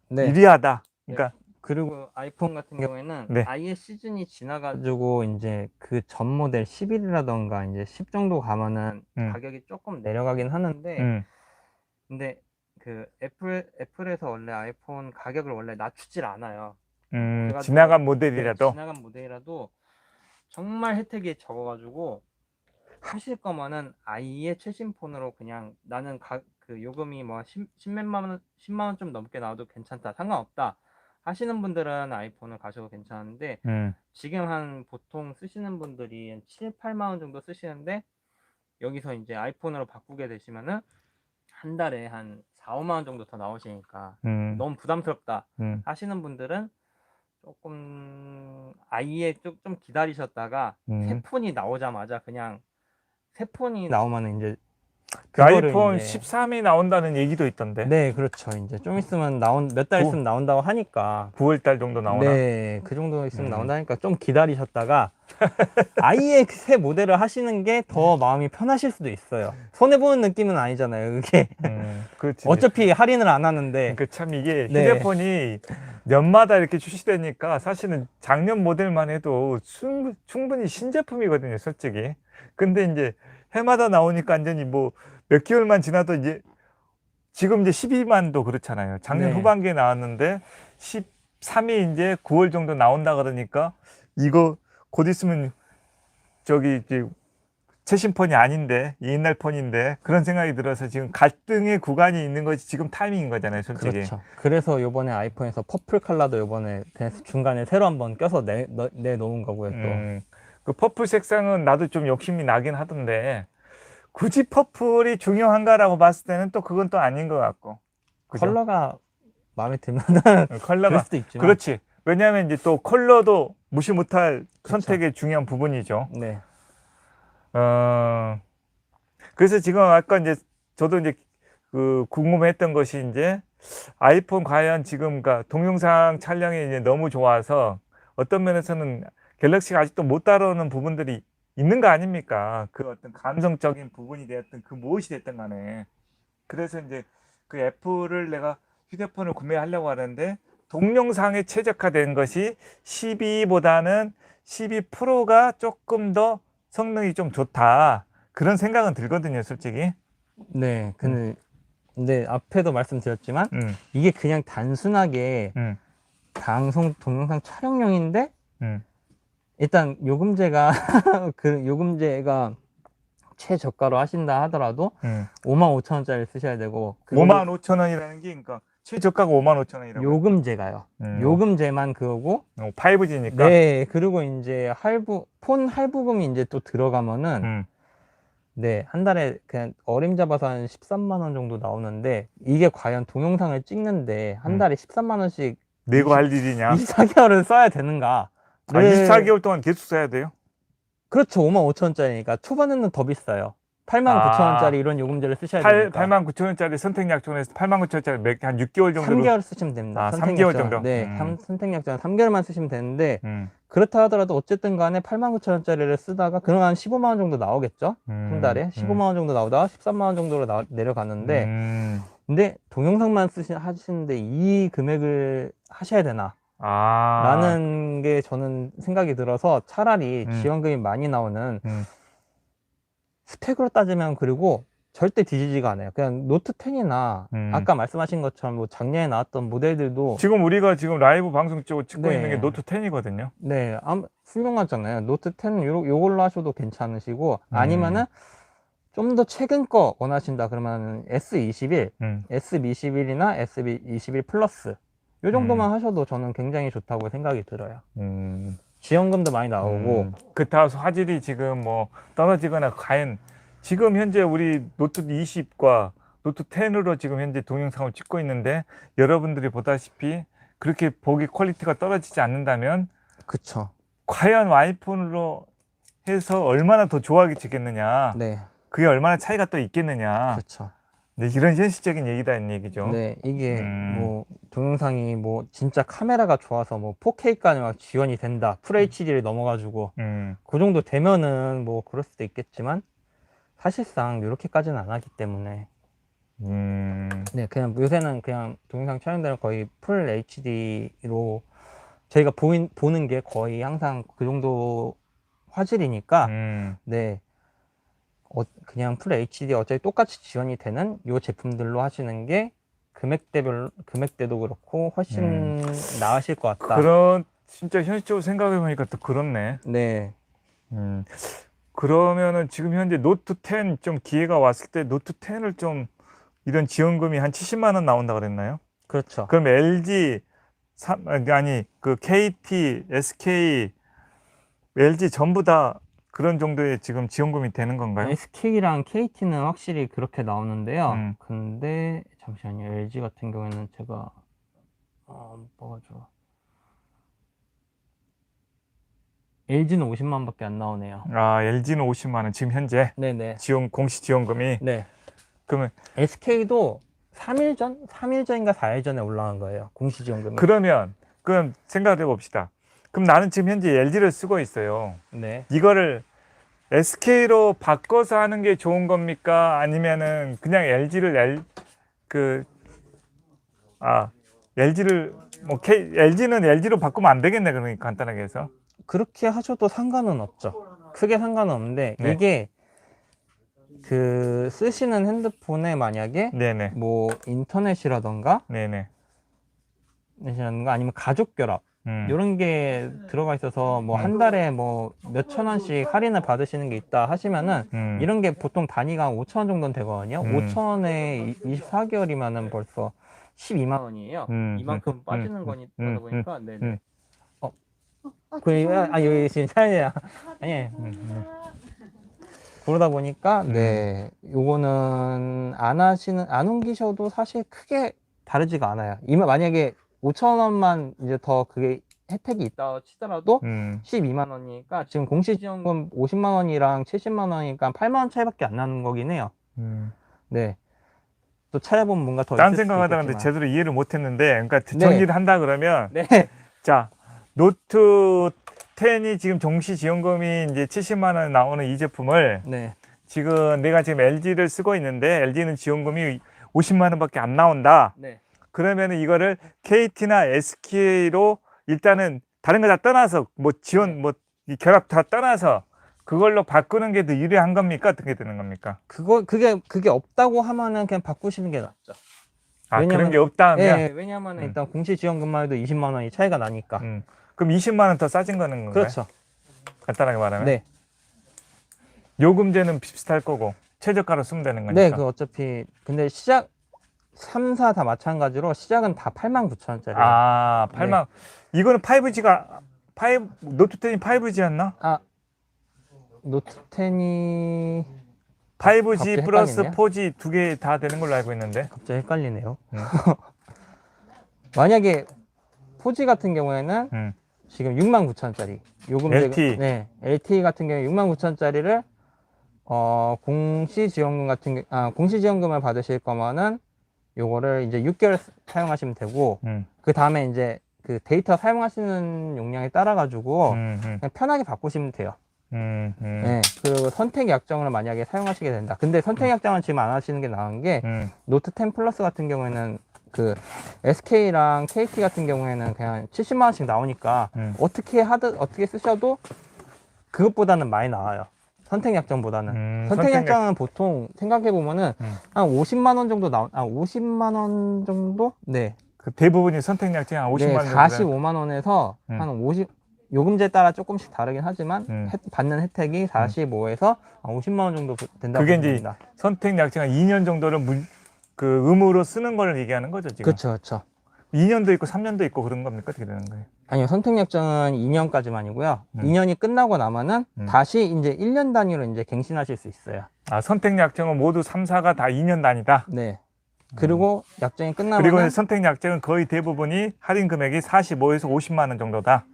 네. 유리하다. 그러니까 그리고 아이폰 같은 경우에는 네. 아예 시즌이 지나가지고 이제 그 전 모델 11이라던가 이제 10 정도 가면은 가격이 조금 내려가긴 하는데, 근데 그 애플에서 원래 아이폰 가격을 원래 낮추질 않아요. 그래가지고 지나간 모델이라도. 지나간 모델이라도 정말 혜택이 적어가지고 하실 거면은 아예 최신 폰으로 그냥 나는 그 요금이 뭐 10만 원 좀 넘게 나와도 괜찮다, 상관없다 하시는 분들은 아이폰을 가셔도 괜찮은데, 지금 한 보통 쓰시는 분들이 한 7, 8만 원 정도 쓰시는데 여기서 이제 아이폰으로 바꾸게 되시면은 한 달에 한 4, 5만 원 정도 더 나오시니까 너무 부담스럽다 하시는 분들은 조금 아예 좀 기다리셨다가 새 폰이 나오자마자 그냥 새 폰이 나오면 이제 그 아이폰 13이 나온다는 얘기도 있던데. 네, 그렇죠. 이제 좀 있으면 몇 달 있으면 나온다고 하니까 9월 달 정도 나오나? 네, 그 정도 있으면 나온다니까 좀 기다리셨다가 아예 새 모델을 하시는 게 더 마음이 편하실 수도 있어요. 손해 보는 느낌은 아니잖아요, 그게. 그렇지. 어차피 할인을 안 하는데. 그 참 이게 휴대폰이 년마다 이렇게 출시되니까 사실은 작년 모델만 해도 충분히 신제품이거든요, 솔직히. 근데 이제 해마다 나오니까 완전히 뭐 몇 개월만 지나도 이제 지금 이제 12만도 그렇잖아요. 작년 네. 후반기에 나왔는데 13이 이제 9월 정도 나온다 그러니까 이거 곧 있으면 저기 이제 최신 폰이 아닌데 옛날 폰인데 그런 생각이 들어서 지금 갈등의 구간이 있는 것이 지금 타이밍인 거잖아요, 솔직히. 그렇죠. 그래서 요번에 아이폰에서 퍼플 컬러도 요번에 그냥 중간에 새로 한번 껴서 내놓은 거고요, 또. 그 퍼플 색상은 나도 좀 욕심이 나긴 하던데 굳이 퍼플이 중요한가라고 봤을 때는 또 그건 또 아닌 것 같고. 그죠? 컬러가 마음에 들면 그럴 컬러가 수도 있지만. 그렇지. 왜냐하면 이제 또 컬러도 무시 못할 선택의 중요한 부분이죠. 네. 그래서 지금 아까 이제 저도 이제 그 궁금했던 것이 이제 아이폰 과연 지금 동영상 촬영이 이제 너무 좋아서 어떤 면에서는 갤럭시가 아직도 못 따라오는 부분들이 있는 거 아닙니까? 그 어떤 감성적인 부분이 되었든 그 무엇이 됐든 간에. 그래서 이제 그 애플을 내가 휴대폰을 구매하려고 하는데 동영상에 최적화된 것이 12보다는 12 프로가 조금 더 성능이 좀 좋다. 그런 생각은 들거든요, 솔직히. 네. 근데 앞에도 말씀드렸지만 이게 그냥 단순하게 방송 동영상 촬영용인데 일단 요금제가 그 요금제가 최저가로 하신다 하더라도 55,000원짜리 쓰셔야 되고 55,000원이라는 게 그러니까 최저가가 55,000원이라고. 요금제가요. 요금제만 그거고 5G니까. 네. 그리고 이제 폰 할부금이 이제 또 들어가면은 네, 한 달에 그냥 어림잡아서 한 13만 원 정도 나오는데 이게 과연 동영상을 찍는데 한 달에 13만 원씩 내고 할 일이냐? 24개월은 써야 되는가? 24개월 동안 계속 써야 돼요? 그렇죠. 55,000원짜리니까 초반에는 더 비싸요. 89,000원짜리 이런 요금제를 쓰셔야 되니까 89,000원짜리 선택약정에서 89,000원짜리 한 6개월 정도로 3개월 쓰시면 됩니다. 3개월 정도? 네, 선택약정 3개월만 쓰시면 되는데 그렇다 하더라도 어쨌든 간에 89,000원짜리를 쓰다가 그럼 한 15만 원 정도 나오겠죠? 한 달에 15만 원 정도 나오다가 13만 원 정도로 내려가는데 근데 동영상만 하시는데 이 금액을 하셔야 되나? 라는 게 저는 생각이 들어서 차라리 지원금이 많이 나오는 스펙으로 따지면 그리고 절대 뒤지지가 않아요. 그냥 노트 10이나 아까 말씀하신 것처럼 뭐 작년에 나왔던 모델들도 지금 우리가 지금 라이브 방송 찍고 네. 있는 게 노트 10이거든요. 네, 훌륭하잖아요. 노트 10 요걸로 하셔도 괜찮으시고 아니면은 좀 더 최근 거 원하신다 그러면 S21, S21이나 S21 플러스 요 정도만 하셔도 저는 굉장히 좋다고 생각이 들어요. 지원금도 많이 나오고 그렇다고 화질이 지금 뭐 떨어지거나 과연 지금 현재 우리 노트 20과 노트 10으로 지금 현재 동영상을 찍고 있는데 여러분들이 보다시피 그렇게 보기 퀄리티가 떨어지지 않는다면 그쵸. 과연 아이폰으로 해서 얼마나 더 좋아지겠느냐. 네. 그게 얼마나 차이가 또 있겠느냐. 그렇죠. 네, 이런 현실적인 얘기다는 얘기죠. 네, 이게 뭐 동영상이 뭐 진짜 카메라가 좋아서 뭐 4K까지 막 지원이 된다, FHD를 넘어가지고 그 정도 되면은 뭐 그럴 수도 있겠지만 사실상 이렇게까지는 안 하기 때문에 네, 그냥 요새는 그냥 동영상 촬영들은 거의 풀 HD로 저희가 보는 게 거의 항상 그 정도 화질이니까 네. 그냥 풀 HD 어차피 똑같이 지원이 되는 요 제품들로 하시는 게 금액대도 그렇고 훨씬 나으실 것 같다. 진짜 현실적으로 생각해 보니까 또 그렇네. 네. 그러면은 지금 현재 노트 10 좀 기회가 왔을 때 노트 10을 좀 이런 지원금이 한 70만 원 나온다 그랬나요? 그렇죠. 그럼 LG 그 KT, SK, LG 전부 다 그런 정도의 지금 지원금이 되는 건가요? SK랑 KT는 확실히 그렇게 나오는데요. 근데 잠시만요. LG 같은 경우에는 제가 뭐가 좋아? LG는 50만 원밖에 안 나오네요. LG는 50만 원 지금 현재 네네. 공시 지원금이. 네. 그러면 SK도 3일 전인가 4일 전에 올라간 거예요. 공시 지원금이. 그럼 생각을 해봅시다. 그럼 나는 지금 현재 LG를 쓰고 있어요. 네. 이거를 SK로 바꿔서 하는 게 좋은 겁니까? 아니면은 그냥 LG는 LG로 바꾸면 안 되겠네. 그러니까 간단하게 해서. 그렇게 하셔도 상관은 없죠. 크게 상관은 없는데 네. 이게 그 쓰시는 핸드폰에 만약에 네네. 뭐 인터넷이라던가 네네. 아니면 가족 결합 이런 게 들어가 있어서 뭐 한 달에 뭐 몇천 원씩 할인을 받으시는 게 있다 하시면은 이런 게 보통 단위가 한 5천 원 정도는 되거든요. 5천 원에 24개월이면은 벌써 12만 원이에요. 이만큼 빠지는 거다 보니까 네네. 여기 지금 차이야. 아니. 그러다 보니까 네 요거는 안 옮기셔도 사실 크게 다르지가 않아요. 만약에 5천 원만 이제 더 그게 혜택이 있다 치더라도 12만 원이니까 지금 공시지원금 50만 원이랑 70만 원이니까 8만 원 차이밖에 안 나는 거긴 해요. 네. 또 찾아보면 뭔가 더 딴 있을 수도 생각하다가 근데 있겠지만. 제대로 이해를 못했는데, 그러니까 네. 정리를 한다 그러면, 네. 자, 노트 10이 지금 종시 지원금이 이제 70만 원 나오는 이 제품을 네. 지금 내가 지금 LG를 쓰고 있는데 LG는 지원금이 50만 원밖에 안 나온다. 네. 그러면은 이거를 KT나 SK로 일단은 다른 거 다 떠나서 뭐 지원 뭐 이 결합 다 떠나서 그걸로 바꾸는 게 더 유리한 겁니까? 어떻게 되는 겁니까? 그게 없다고 하면은 그냥 바꾸시는 게 낫죠. 아, 그런 왜냐면 게 없다 하면 예, 왜냐하면 일단 공시지원금만 해도 20만 원이 차이가 나니까. 그럼 20만 원 더 싸진 거는 건가요? 그렇죠. 간단하게 말하면 네. 요금제는 비슷할 거고 최저가로 쓰면 되는 거니까. 네, 그 어차피 근데 시작 3, 4 다 마찬가지로 시작은 다 89,000원짜리. 아, 8만. 이거는 5G가 노트 10이 5G였나? 아, 노트 10이 5G 플러스 헷갈리네요. 4G 두 개 다 되는 걸로 알고 있는데. 갑자기 헷갈리네요. 만약에 4G 같은 경우에는 지금 69,000원짜리 요금제 LTE. 네, LTE 같은 경우에 69,000원짜리를 공시지원금을 받으실 거면은 요거를 이제 6개월 사용하시면 되고 그 다음에 이제 그 데이터 사용하시는 용량에 따라 가지고 그냥 편하게 바꾸시면 돼요. 네, 그리고 선택 약정을 만약에 사용하시게 된다. 근데 선택 약정은 지금 안 하시는 게 나은 게 노트 10 플러스 같은 경우에는 그 SK랑 KT 같은 경우에는 그냥 70만 원씩 나오니까 어떻게 쓰셔도 그것보다는 많이 나와요. 선택 약정보다는. 선택 약정은 보통 생각해 보면은 한 50만 원 정도 50만 원 정도? 네. 그 대부분이 선택 약정이 한 50만 네, 원 정도. 45만 원에서 한 50, 요금제에 따라 조금씩 다르긴 하지만 받는 혜택이 45에서 50만 원 정도 된다고 그게 이제 봅니다. 선택 약정 한 2년 정도를 그 의무로 쓰는 걸 얘기하는 거죠, 지금. 그렇죠, 그렇죠. 2년도 있고 3년도 있고 그런 겁니까? 어떻게 되는 거예요? 아니요, 선택 약정은 2년까지만이고요. 2년이 끝나고 나면은 다시 이제 1년 단위로 이제 갱신하실 수 있어요. 아, 선택 약정은 모두 3사가 다 2년 단위다. 네. 그리고 약정이 끝나면 그리고 선택 약정은 거의 대부분이 할인 금액이 45에서 50만 원 정도다.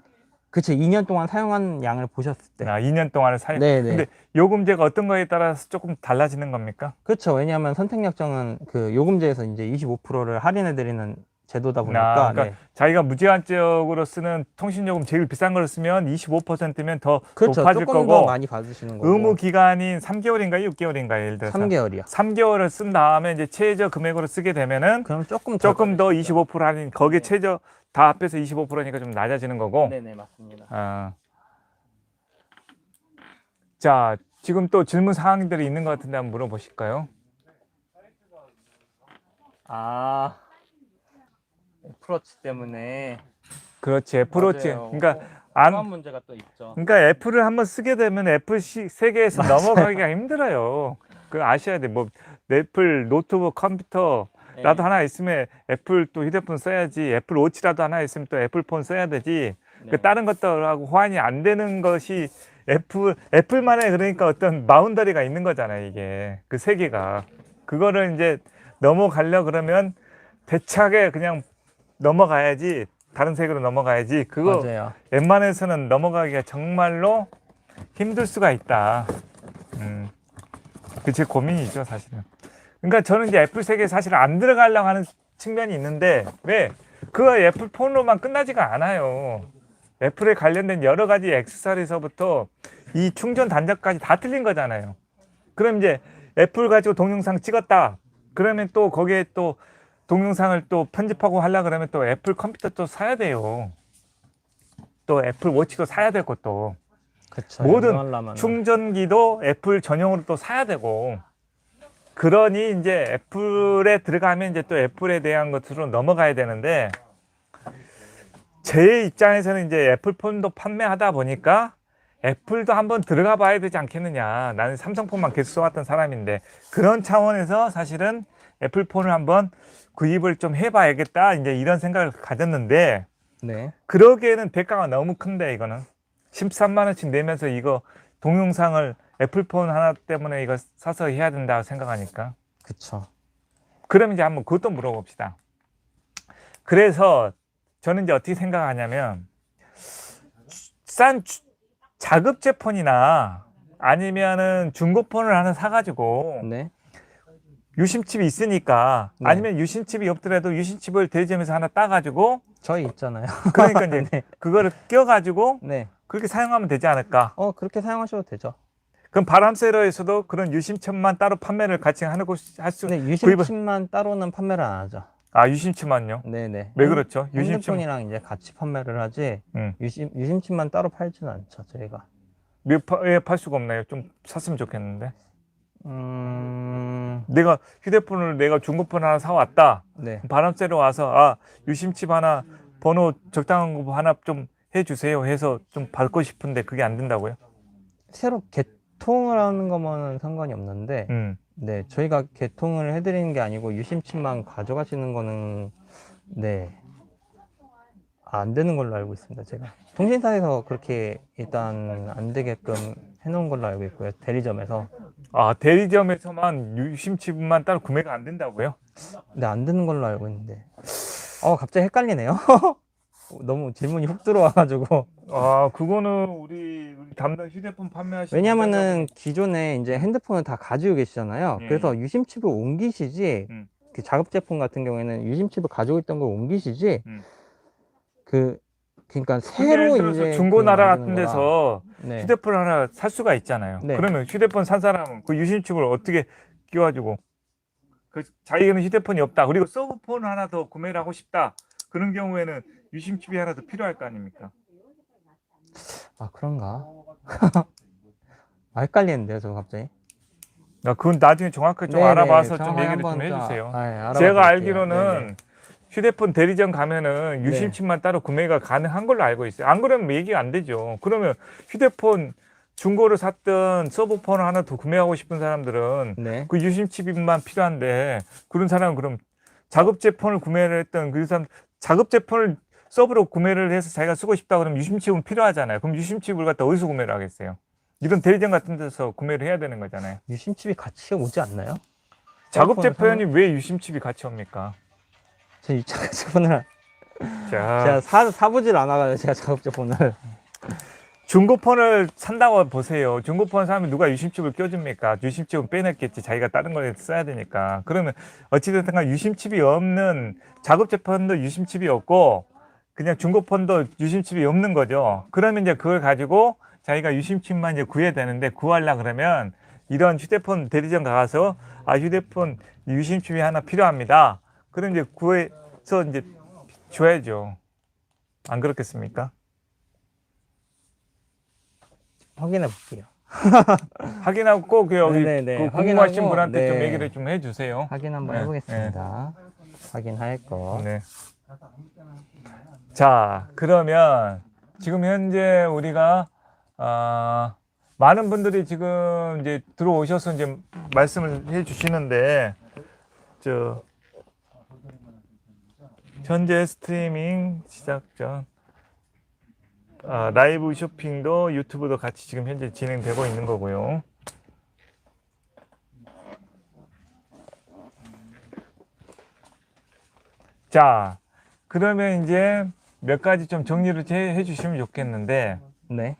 그쵸, 2년 동안 사용한 양을 보셨을 때. 아, 2년 동안을 사용. 네네. 근데 요금제가 어떤 거에 따라서 조금 달라지는 겁니까? 그렇죠. 왜냐하면 선택 약정은 그 요금제에서 이제 25%를 할인해 드리는 제도다 보니까. 그러니까 네. 자기가 무제한적으로 쓰는 통신요금 제일 비싼 걸 쓰면 25%면 더 그렇죠. 높아질 조금 거고 더 많이 받으시는 거고. 의무 기간인 3개월인가요? 6개월인가요? 예를 들어서 3개월이요. 3개월을 쓴 다음에 이제 최저 금액으로 쓰게 되면은 그럼 조금 더 25% 할인 거기에 최저 다 합해서 25%니까 좀 낮아지는 거고. 네네, 맞습니다. 자, 지금 또 질문 사항들이 있는 것 같은데 한번 물어보실까요? 아, 애플워치 때문에. 그렇지, 애플워치. 맞아요. 그러니까 보안 문제가 또 있죠. 그러니까 애플을 한번 쓰게 되면 애플 세계에서 넘어가기가 힘들어요. 그 아셔야 돼. 뭐 애플 노트북 컴퓨터라도 네. 하나 있으면 애플 또 휴대폰 써야지. 애플 워치라도 하나 있으면 또 애플폰 써야 되지. 네. 그 다른 것들하고 호환이 안 되는 것이 애플만의 그러니까 어떤 바운더리가 있는 거잖아요. 이게 그 세계가 그거를 이제 넘어가려 그러면 대차게 그냥 넘어가야지. 다른 세계로 넘어가야지. 그거 맞아요. 웬만해서는 넘어가기가 정말로 힘들 수가 있다. 그 제 고민이죠, 사실은. 그러니까 저는 이제 애플 세계에 사실 안 들어가려고 하는 측면이 있는데 왜? 그거 애플 폰으로만 끝나지가 않아요. 애플에 관련된 여러 가지 액세서리서부터 이 충전 단자까지 다 틀린 거잖아요. 그럼 이제 애플 가지고 동영상 찍었다. 그러면 또 거기에 또 동영상을 또 편집하고 하려 그러면 또 애플 컴퓨터 또 사야 돼요. 또 애플 워치도 사야 되고 또 그쵸, 모든 연동하려면은. 충전기도 애플 전용으로 또 사야 되고 그러니 이제 애플에 들어가면 이제 또 애플에 대한 것으로 넘어가야 되는데, 제 입장에서는 이제 애플폰도 판매하다 보니까 애플도 한번 들어가 봐야 되지 않겠느냐. 나는 삼성폰만 계속 써왔던 사람인데, 그런 차원에서 사실은 애플폰을 한번 구입을 좀 해봐야겠다, 이제 이런 생각을 가졌는데, 네. 그러기에는 대가가 너무 큰데, 이거는 13만 원씩 내면서 이거 동영상을 애플폰 하나 때문에 이거 사서 해야 된다고 생각하니까, 그쵸. 그럼 이제 한번 그것도 물어봅시다. 그래서 저는 이제 어떻게 생각하냐면, 자급제폰이나 아니면은 중고폰을 하나 사가지고 네. 유심칩이 있으니까, 네. 아니면 유심칩이 없더라도 유심칩을 대리점에서 하나 따가지고, 저희 있잖아요. 그러니까 이제 네. 그거를 껴가지고 네. 그렇게 사용하면 되지 않을까. 그렇게 사용하셔도 되죠. 그럼 바람세러에서도 그런 유심칩만 따로 판매를 같이 하는 곳 할수 근데 유심칩만 따로는 판매를 안 하죠. 아, 유심칩만요? 네네. 왜 그렇죠? 유심칩. 핸드폰이랑 이제 같이 판매를 하지, 음. 유심칩만 따로 팔지는 않죠, 저희가. 왜 팔 수가 없나요? 좀 샀으면 좋겠는데. 음, 내가 휴대폰을 내가 중고폰 하나 사왔다. 네. 바람세러 와서 유심칩 하나 번호 적당한 거 하나 좀 해주세요 해서 좀 받고 싶은데 그게 안 된다고요? 새로 개통을 하는 거면 상관이 없는데, 네, 저희가 개통을 해드리는 게 아니고 유심칩만 가져가시는 거는, 네, 안 되는 걸로 알고 있습니다, 제가. 통신사에서 그렇게 일단 안 되게끔 해놓은 걸로 알고 있고요, 대리점에서. 아, 대리점에서만 유심칩만 따로 구매가 안 된다고요? 네, 안 되는 걸로 알고 있는데. 갑자기 헷갈리네요. 너무 질문이 훅 들어와가지고. 아, 그거는 우리 담당 휴대폰 판매하시는 왜냐면은 기존에 이제 핸드폰을 다 가지고 계시잖아요. 예. 그래서 유심칩을 옮기시지, 음. 그 작업 제품 같은 경우에는 유심칩을 가지고 있던 걸 옮기시지, 음. 그러니까 예를 새로 들어서 이제 중고나라 그 같은 만드는 거라. 데서 네. 휴대폰 하나 살 수가 있잖아요. 네. 그러면 휴대폰 산 사람은 그 유심칩을 어떻게 끼워가지고, 자기는 휴대폰이 없다. 그리고 서브폰 하나 더 구매를 하고 싶다. 그런 경우에는 유심칩이 하나 더 필요할 거 아닙니까? 아, 그런가? 헷갈리는데요, 저 갑자기. 그건 나중에 정확하게 좀 네네, 알아봐서 좀 정확하게 얘기를 좀 한번 해주세요. 알아봐 제가 볼게요. 알기로는 네네. 휴대폰 대리점 가면은 유심칩만 따로 구매가 가능한 걸로 알고 있어요. 안 그러면 얘기가 안 되죠. 그러면 휴대폰 중고를 샀던 서브폰을 하나 더 구매하고 싶은 사람들은 네. 그 유심칩만 필요한데, 그런 사람은 그럼 자급제폰을 구매를 했던 그 사람, 자급제폰을 서브로 구매를 해서 자기가 쓰고 싶다 그러면 유심칩은 필요하잖아요. 그럼 유심칩을 갖다 어디서 구매를 하겠어요? 이런 대리점 같은 데서 구매를 해야 되는 거잖아요. 유심칩이 같이 오지 않나요? 자급제폰이 왜 유심칩이 같이 옵니까? 제 작업 제품을 자, 제가 사보질 않아가지고 제가 작업 제품을. 중고폰을 산다고 보세요. 중고폰 사면 누가 유심칩을 껴줍니까? 유심칩은 빼냈겠지. 자기가 다른 거에 써야 되니까. 그러면 어찌됐든 간 유심칩이 없는, 자급제폰도 유심칩이 없고 그냥 중고폰도 유심칩이 없는 거죠. 그러면 이제 그걸 가지고 자기가 유심칩만 이제 구해야 되는데, 구하려 그러면 이런 휴대폰 대리점 가서 휴대폰 유심칩이 하나 필요합니다. 그럼 이제 구해서 이제 줘야죠. 안 그렇겠습니까? 확인해 볼게요. 확인하고 꼭 여기 네네네. 그 궁금하신 확인하고, 분한테 좀 네. 얘기를 좀 해주세요. 확인 한번 네, 해보겠습니다. 확인할 거. 네. 자, 그러면 지금 현재 우리가 많은 분들이 지금 이제 들어오셔서 이제 말씀을 해주시는데, 현재 스트리밍 시작 전 라이브 쇼핑도 유튜브도 같이 지금 현재 진행되고 있는 거고요. 자, 그러면 이제 몇 가지 좀 정리를 해 주시면 좋겠는데, 네.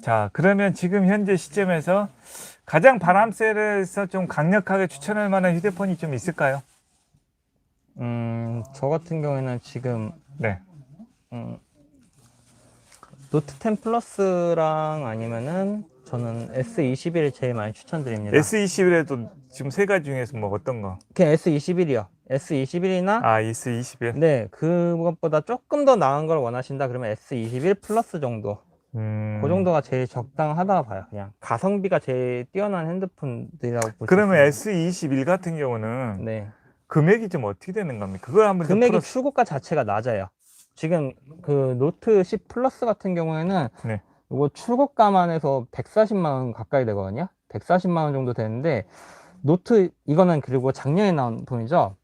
자, 그러면 지금 현재 시점에서 가장 바람셀에서 좀 강력하게 추천할 만한 휴대폰이 좀 있을까요? 저 같은 경우에는 지금 네. 노트 10 플러스랑 아니면은 저는 S21을 제일 많이 추천드립니다. S21에도 지금 세 가지 중에서 뭐 어떤 거? 그냥 S21이요. S21이나 S21. 네, 그것보다 조금 더 나은 걸 원하신다 그러면 S21 플러스 정도. 그 정도가 제일 적당하다고 봐요. 그냥 가성비가 제일 뛰어난 핸드폰들이라고 볼 수 그러면 있어요. S21 같은 경우는 네. 금액이 좀 어떻게 되는 겁니까? 그걸 한번 좀 금액이 풀어. 출고가 자체가 낮아요. 지금 그 노트 10 플러스 같은 경우에는 네. 이거 출고가만 해서 140만 원 가까이 되거든요. 140만 원 정도 되는데 노트 이거는 그리고 작년에 나온 폰이죠.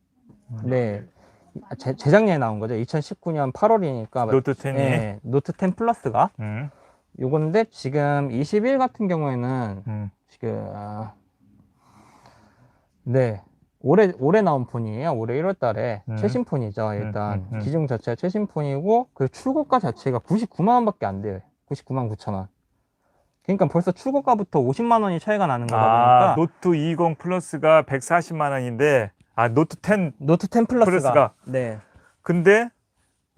네. 재작년에 나온 거죠. 2019년 8월이니까 노트 10이. 네, 노트 10 플러스가 요건데 지금 21 같은 경우에는 지금 네. 올해 나온 폰이에요. 올해 1월 달에 최신 폰이죠. 일단 기종 자체가 최신 폰이고 그 출고가 자체가 99만 원밖에 안 돼요. 99만 9천 원. 그러니까 벌써 출고가부터 50만 원이 차이가 나는 거다 보니까 노트 20 플러스가 140만 원인데 노트 10 노트 10 플러스가 네. 근데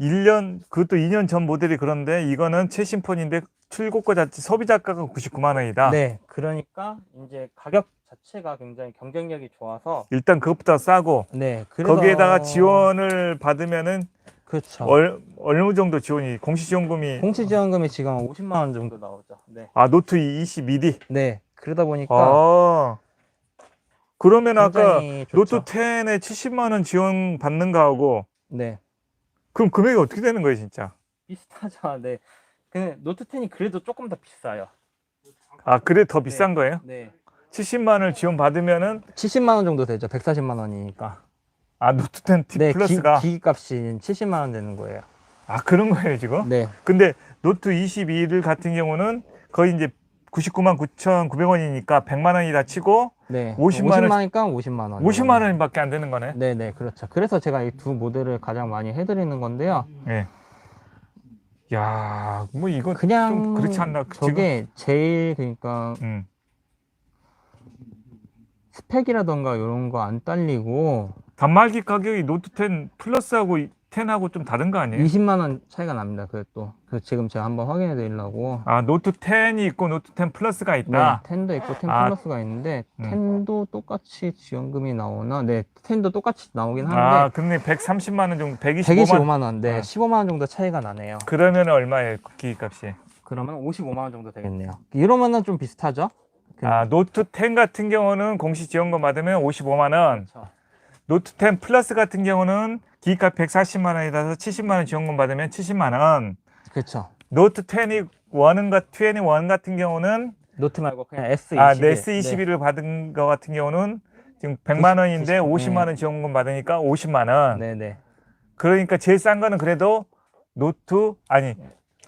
1년 그것도 2년 전 모델이 그런데 이거는 최신 폰인데 출고가 자체 소비자가가 99만 원이다. 네. 그러니까 이제 가격 자체가 굉장히 경쟁력이 좋아서 일단 그것보다 싸고 네. 그래서 거기에다가 지원을 받으면은 그렇죠. 어느 정도 지원이 공시지원금이 공시지원금이 지금 50만 원 정도 나오죠. 네. 노트 21이 네. 그러다 보니까 그러면 아까 굉장히 노트 좋죠. 10에 70만 원 지원 받는 거하고 네. 그럼 금액이 어떻게 되는 거예요, 진짜? 비슷하죠. 네. 근데 노트 10이 그래도 조금 더 비싸요. 그래 더 비싼 거예요? 네. 70만 원을 지원 받으면은 70만 원 정도 되죠. 140만 원이니까. 노트 10 T 네, 플러스가 기기값이 70만 원 되는 거예요. 그런 거예요, 지금? 네. 근데 노트 21 같은 경우는 거의 이제 99만 9,900원이니까 100만 원이다 치고 네. 50만 원이니까 50만 원. 50만 원밖에 안 되는 거네. 네, 네, 그렇죠. 그래서 제가 이 두 모델을 가장 많이 해드리는 건데요. 네. 야, 뭐 이거 그냥 좀 그렇지 않나? 저게 제일 그러니까 스펙이라던가 이런 거 안 딸리고 단말기 가격이 노트 10 플러스하고 10하고 좀 다른 거 아니에요? 20만 원 차이가 납니다. 그것도. 지금 제가 한번 확인해 드리려고. 노트 10이 있고 노트 10 플러스가 네, 있다. 10도 있고 10 플러스가 있는데 10도 똑같이 지원금이 나오나? 네, 10도 똑같이 나오긴 하는데 근데 130만 원 정도, 125만 원. 네, 15만 원 정도 차이가 나네요. 그러면 얼마예요, 기기값이? 그러면 55만 원 정도 되겠네요. 이러면은 좀 비슷하죠? 노트 10 같은 경우는 공시 지원금 받으면 55만 원. 그렇죠. 노트 10 플러스 같은 경우는 기기값 140만 원이라서 70만 원 지원금 받으면 70만 원. 그렇죠. 노트 21 같은 경우는 노트 말고 그냥 S21. S21을 받은 거 같은 경우는 지금 100만 원인데 50만 원 지원금 받으니까 50만 원. 네, 네. 그러니까 제일 싼 거는 그래도 노트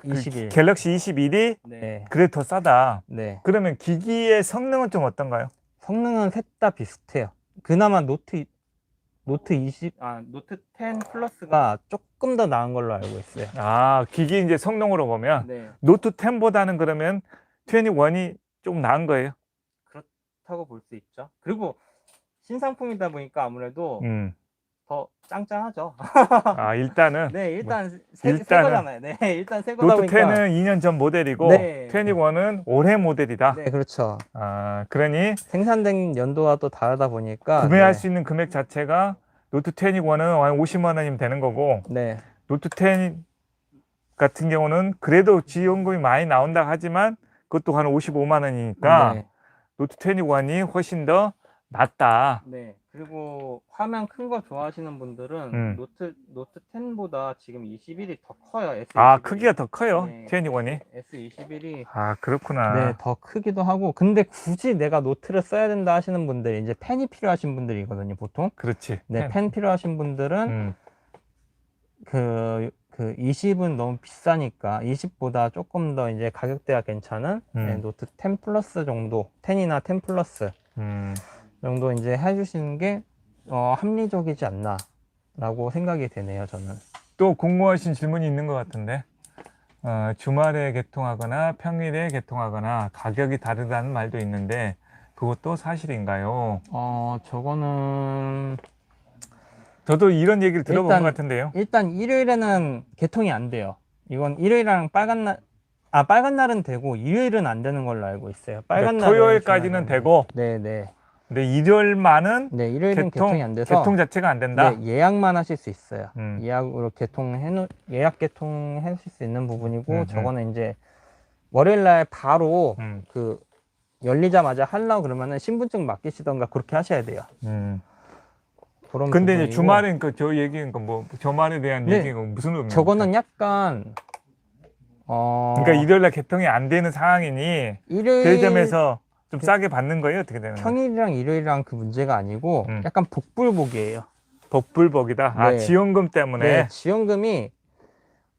21. 갤럭시 21이 네. 그래도 더 싸다. 네. 그러면 기기의 성능은 좀 어떤가요? 성능은 셋 다 비슷해요. 그나마 노트 10 플러스가 조금 더 나은 걸로 알고 있어요. 기기 이제 성능으로 보면 네. 노트 10보다는 그러면 21이 좀 나은 거예요. 그렇다고 볼 수 있죠. 그리고 신상품이다 보니까 아무래도 더 짱짱하죠. 일단은 네, 일단 새 거잖아요. 네, 일단 새 거다 노트 보니까 10은 2년 전 모델이고 네. 21은 올해 모델이다. 네, 그렇죠. 그러니 생산된 연도와 또 다르다 보니까 구매할 수 있는 금액 자체가 노트 21은 한 50만 원이면 되는 거고 네. 노트 10 같은 경우는 그래도 지원금이 많이 나온다 하지만 그것도 한 55만 원이니까 네. 노트 21이 훨씬 더 낫다. 네. 그리고 화면 큰 거 좋아하시는 분들은 노트 10보다 지금 21이 더 커요. S21이. 크기가 더 커요. 네. 21이. S21이 그렇구나. 네, 더 크기도 하고. 근데 굳이 내가 노트를 써야 된다 하시는 분들, 이제 펜이 필요하신 분들이거든요, 보통. 그렇지. 네, 펜 필요하신 분들은 그 20은 너무 비싸니까 20보다 조금 더 이제 가격대가 괜찮은 네, 노트 10 플러스 정도, 10이나 10 플러스 정도 이제 해주시는 게 합리적이지 않나 라고 생각이 되네요, 저는. 또 궁금하신 질문이 있는 것 같은데 주말에 개통하거나 평일에 개통하거나 가격이 다르다는 말도 있는데 그것도 사실인가요? 저거는 저도 이런 얘기를 들어본 것 같은데요. 일단 일요일에는 개통이 안 돼요. 이건 일요일이랑 빨간 날은 되고 일요일은 안 되는 걸로 알고 있어요. 빨간 날은 토요일까지는 되고 네네. 근데 일요일만은 네, 일요일은 개통이 안 돼서 개통 자체가 안 된다. 네, 예약만 하실 수 있어요. 예약으로 예약 개통하실 수 있는 부분이고 저거는 이제 월요일 날 바로 음. 그 열리자마자 하려고 그러면은 신분증 맡기시던가 그렇게 하셔야 돼요. 그런 근데 이제 부분이고. 주말엔 저 얘기는 뭐 주말에 대한 네. 얘기가 무슨 의미입니까? 저거는 약간 그러니까 일요일 날 개통이 안 되는 상황이니 일요일 대리점에서 좀 그- 싸게 받는 거예요? 어떻게 되는 거예요? 평일이랑 일요일이랑 그 문제가 아니고 약간 복불복이에요. 복불복이다. 아, 네. 지원금 때문에. 네, 지원금이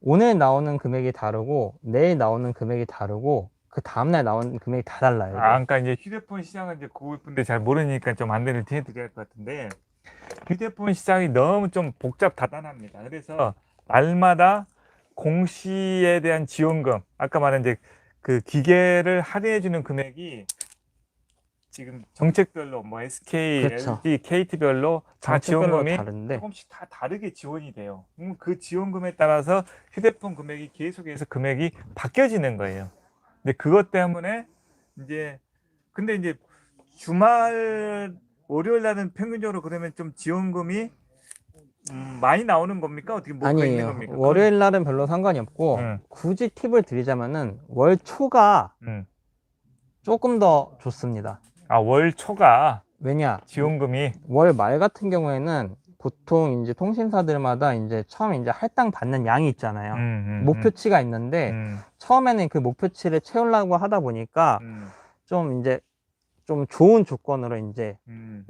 오늘 나오는 금액이 다르고 내일 나오는 금액이 다르고 그 다음날 나오는 금액이 다 달라요. 아, 이게. 그러니까 이제 휴대폰 시장은 이제 그분들 잘 모르니까 좀 안내를 해드려야 할 것 같은데 휴대폰 시장이 너무 좀 복잡다단합니다. 그래서 날마다 공시에 대한 지원금, 아까 말한 이제 그 기계를 할인해주는 금액이 지금 정책별로 뭐 SK, 그렇죠. LG, KT별로 다 정책별로 지원금이 다른데 조금씩 다 다르게 지원이 돼요. 그 지원금에 따라서 휴대폰 금액이 계속해서 금액이 바뀌어지는 거예요. 근데 그것 때문에 이제 근데 이제 주말 월요일 날은 평균적으로 그러면 좀 지원금이 많이 나오는 겁니까? 어떻게 뭐가 있는 아니에요. 겁니까? 월요일 날은 별로 상관이 없고 응. 굳이 팁을 드리자면은 월 초가 응. 조금 더 좋습니다. 아, 월 초가 왜냐? 지원금이 월 말 같은 경우에는 보통 이제 통신사들마다 이제 처음 이제 할당 받는 양이 있잖아요. 목표치가 있는데 처음에는 그 목표치를 채우려고 하다 보니까 좀 이제 좀 좋은 조건으로 이제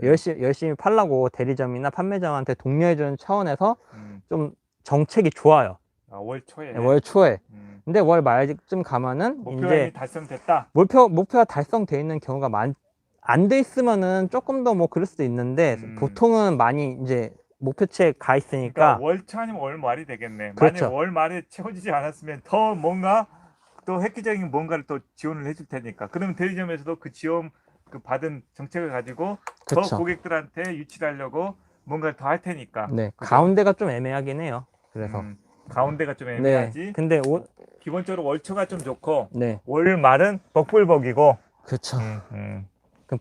열심히 팔라고 대리점이나 판매점한테 독려해주는 차원에서 좀 정책이 좋아요. 아, 월 초에. 네, 월 초에. 근데 월 말쯤 가면은 목표가 이제 이미 달성됐다. 목표가 달성돼 있는 경우가 안 돼 있으면은 조금 더 뭐 그럴 수도 있는데 보통은 많이 이제 목표치에 가 있으니까 그러니까 월 초 아니면 월 말이 되겠네. 그렇죠. 만약 월 말에 채워지지 않았으면 더 뭔가 또 획기적인 뭔가를 또 지원을 해줄 테니까. 그러면 대리점에서도 그 지원 그 받은 정책을 가지고 더 그쵸. 고객들한테 유치를 하려고 뭔가를 더 할 테니까. 네, 그죠? 가운데가 좀 애매하긴 해요. 그래서 가운데가 좀 네, 애매하지. 근데 기본적으로 월초가 좀 좋고 네, 월 말은 복불복이고. 그렇죠. 음.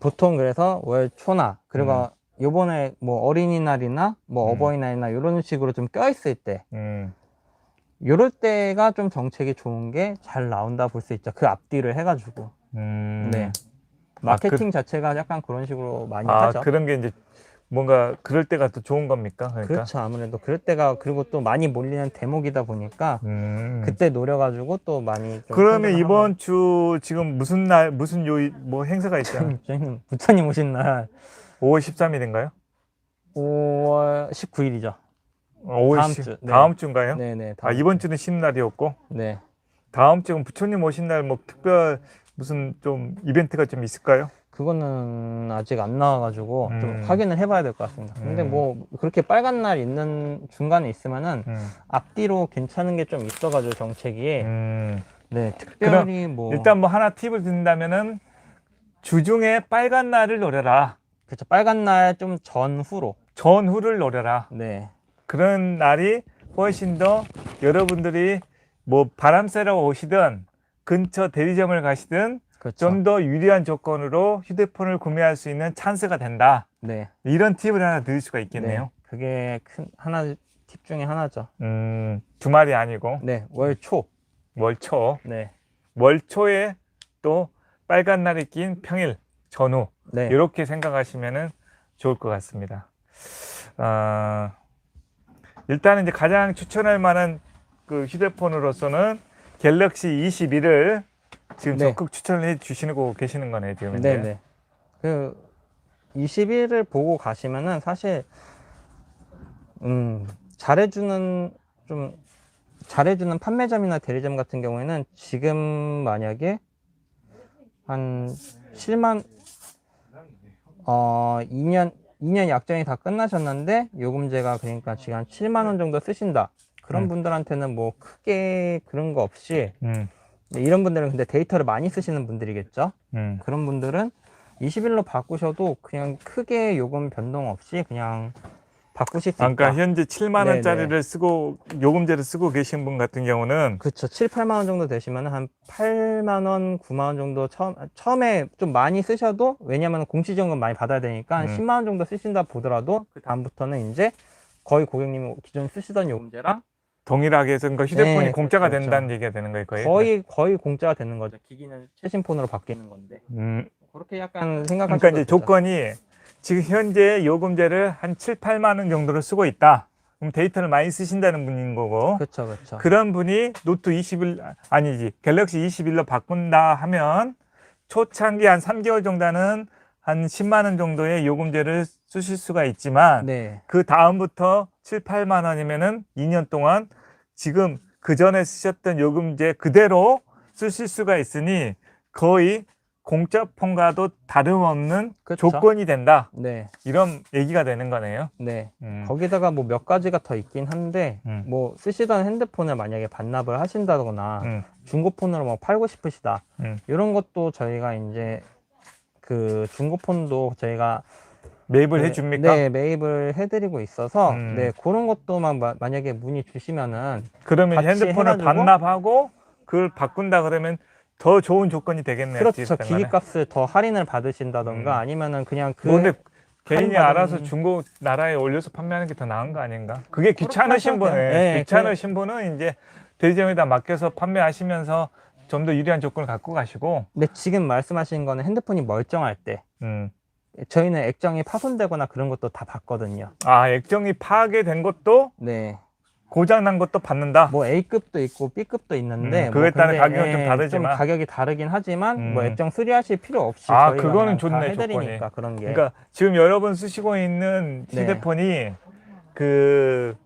보통 그래서 월 초나 그리고 요번에 뭐 어린이날이나 뭐 어버이날이나 이런 식으로 좀 껴있을 때 요럴 때가 좀 정책이 좋은 게 잘 나온다 볼 수 있죠. 그 앞뒤를 해가지고. 네. 마케팅 자체가 약간 그런 식으로 많이 하죠. 그런 게 이제 뭔가 그럴 때가 또 좋은 겁니까? 그러니까. 그렇죠. 아무래도 그럴 때가 그리고 또 많이 몰리는 대목이다 보니까 그때 노려가지고 또 많이 좀 그러면 선전을 이번 주 지금 무슨 날 무슨 요일 뭐 행사가 있잖아요. 저희는 부처님 오신 날 5월 13일인가요? 5월 19일이죠. 5월 다음 주. 네. 다음 주인가요? 네네. 아, 이번 주는 쉬는 날이었고 네. 다음 주는 부처님 오신 날 뭐 특별 무슨 좀 이벤트가 좀 있을까요? 그거는 아직 안 나와가지고 좀 확인을 해봐야 될 것 같습니다. 근데 뭐 그렇게 빨간 날 있는 중간에 있으면은 앞뒤로 괜찮은 게 좀 있어가지고 정책이 네 특별히 뭐 일단 뭐 하나 팁을 드린다면은 주중에 빨간 날을 노려라. 그렇죠. 빨간 날 좀 전후를 노려라. 네. 그런 날이 훨씬 더 여러분들이 뭐 바람 쐬러 오시든 근처 대리점을 가시든 그렇죠. 좀 더 유리한 조건으로 휴대폰을 구매할 수 있는 찬스가 된다. 네. 이런 팁을 하나 드릴 수가 있겠네요. 네. 그게 팁 중에 하나죠. 주말이 아니고 네. 월초. 월초. 네. 월초에 또 빨간 날이 낀 평일 전후. 네. 이렇게 생각하시면은 좋을 것 같습니다. 일단은 이제 가장 추천할 만한 그 휴대폰으로서는 갤럭시 21을 지금 네. 적극 추천을 해 주시고 계시는 거네요, 지금. 네네. 그 21을 보고 가시면은 사실 잘해주는 판매점이나 대리점 같은 경우에는 지금 만약에 한 7만 2년 약정이 다 끝나셨는데 요금제가 그러니까 지금 한 7만 원 정도 쓰신다. 그런 분들한테는 뭐 크게 그런 거 없이 이런 분들은 근데 데이터를 많이 쓰시는 분들이겠죠. 그런 분들은 21로 바꾸셔도 그냥 크게 요금 변동 없이 그냥 바꾸실 수 있다. 그러니까 현재 7만 원짜리를 쓰고 요금제를 쓰고 계신 분 같은 경우는 그렇죠. 7, 8만 원 정도 되시면 한 8만 원, 9만 원 정도 처음에 좀 많이 쓰셔도 왜냐면 공시지원금 많이 받아야 되니까 한 10만 원 정도 쓰신다 보더라도 그 다음부터는 이제 거의 고객님이 기존 쓰시던 요금제랑 동일하게 해서 그러니까 휴대폰이 네, 공짜가 그렇죠. 된다는 얘기가 되는 거예요. 거의 공짜가 되는 거죠. 기기는 최신 폰으로 바뀌는 건데. 그렇게 약간 생각하셔도 그러니까 이제 되죠. 조건이 지금 현재 요금제를 한 7, 8만 원 정도로 쓰고 있다. 그럼 데이터를 많이 쓰신다는 분인 거고. 그렇죠, 그렇죠. 그런 분이 노트 21 아니지 갤럭시 21로 바꾼다 하면 초창기 한 3개월 정도는 한 10만 원 정도의 요금제를 쓰실 수가 있지만 네, 그 다음부터 7, 8만 원이면은 2년 동안 지금 그 전에 쓰셨던 요금제 그대로 쓰실 수가 있으니 거의 공짜 폰과도 다름없는 그쵸. 조건이 된다. 네, 이런 얘기가 되는 거네요. 네. 거기다가 뭐 몇 가지가 더 있긴 한데, 뭐 쓰시던 핸드폰을 만약에 반납을 하신다거나 중고폰으로 뭐 팔고 싶으시다. 이런 것도 저희가 이제 그 중고폰도 저희가 매입을 네, 해줍니까? 네, 매입을 해드리고 있어서 음. 네, 그런 것도만 만약에 문의 주시면은 그러면 같이 핸드폰을 해가지고 반납하고 그걸 바꾼다 그러면 더 좋은 조건이 되겠네요. 그렇죠. 어찌됐든 간에. 기기값을 더 할인을 받으신다던가 아니면은 그냥 그 뭐 근데 개인이 할인받은- 알아서 중고 나라에 올려서 판매하는 게 더 나은 거 아닌가? 그게 귀찮으신 그렇게 하셔도 분은 돼요. 네, 귀찮으신 분은 이제 대리점에다 맡겨서 판매하시면서 좀 더 유리한 조건을 갖고 가시고. 근데 지금 말씀하신 거는 핸드폰이 멀쩡할 때 음. 저희는 액정이 파손되거나 그런 것도 다 봤거든요. 아, 액정이 파괴된 것도 네. 고장 난 것도 받는다. 뭐 A급도 있고 B급도 있는데 그거에 따라 근데, 가격은 좀 예, 다르지만. 좀 가격이 다르긴 하지만 뭐 음. 액정 수리하실 필요 없이 아, 저희가 그거는 그냥 다 좋네, 해드리니까 조건이. 그런 게. 그러니까 지금 여러분 쓰시고 있는 네. 휴대폰이 그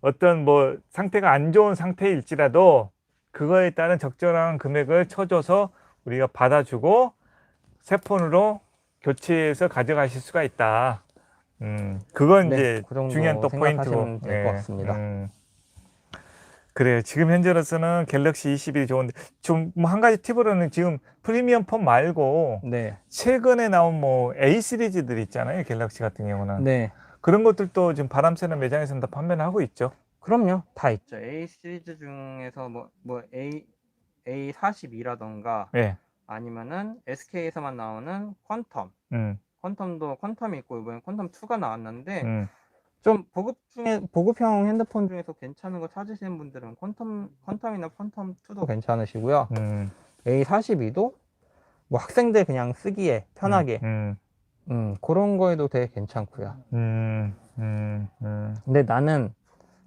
어떤 뭐 상태가 안 좋은 상태일지라도 그거에 따른 적절한 금액을 쳐줘서 우리가 받아주고 새 폰으로 교체해서 가져가실 수가 있다. 그건 네, 이제 그 정도 중요한 또 포인트고. 생각하시면 될 것 같습니다. 그래요. 지금 현재로서는 갤럭시 21이 좋은데 좀 뭐 한 가지 팁으로는 지금 프리미엄 폰 말고 네. 최근에 나온 뭐 A 시리즈들 있잖아요. 갤럭시 같은 경우는. 네. 그런 것들도 지금 바람새는 매장에서는 다 판매를 하고 있죠. 그럼요. 다 있죠. A 시리즈 중에서 뭐 A42라던가 예. 아니면은 SK에서만 나오는 퀀텀. 음. 퀀텀이 있고 이번에 퀀텀 2가 나왔는데 음. 좀 보급형 핸드폰 중에서 괜찮은 거 찾으시는 분들은 퀀텀이나 퀀텀 2도 괜찮으시고요. A42도 뭐 학생들 그냥 쓰기에 편하게 그런 거에도 되게 괜찮고요. 근데 나는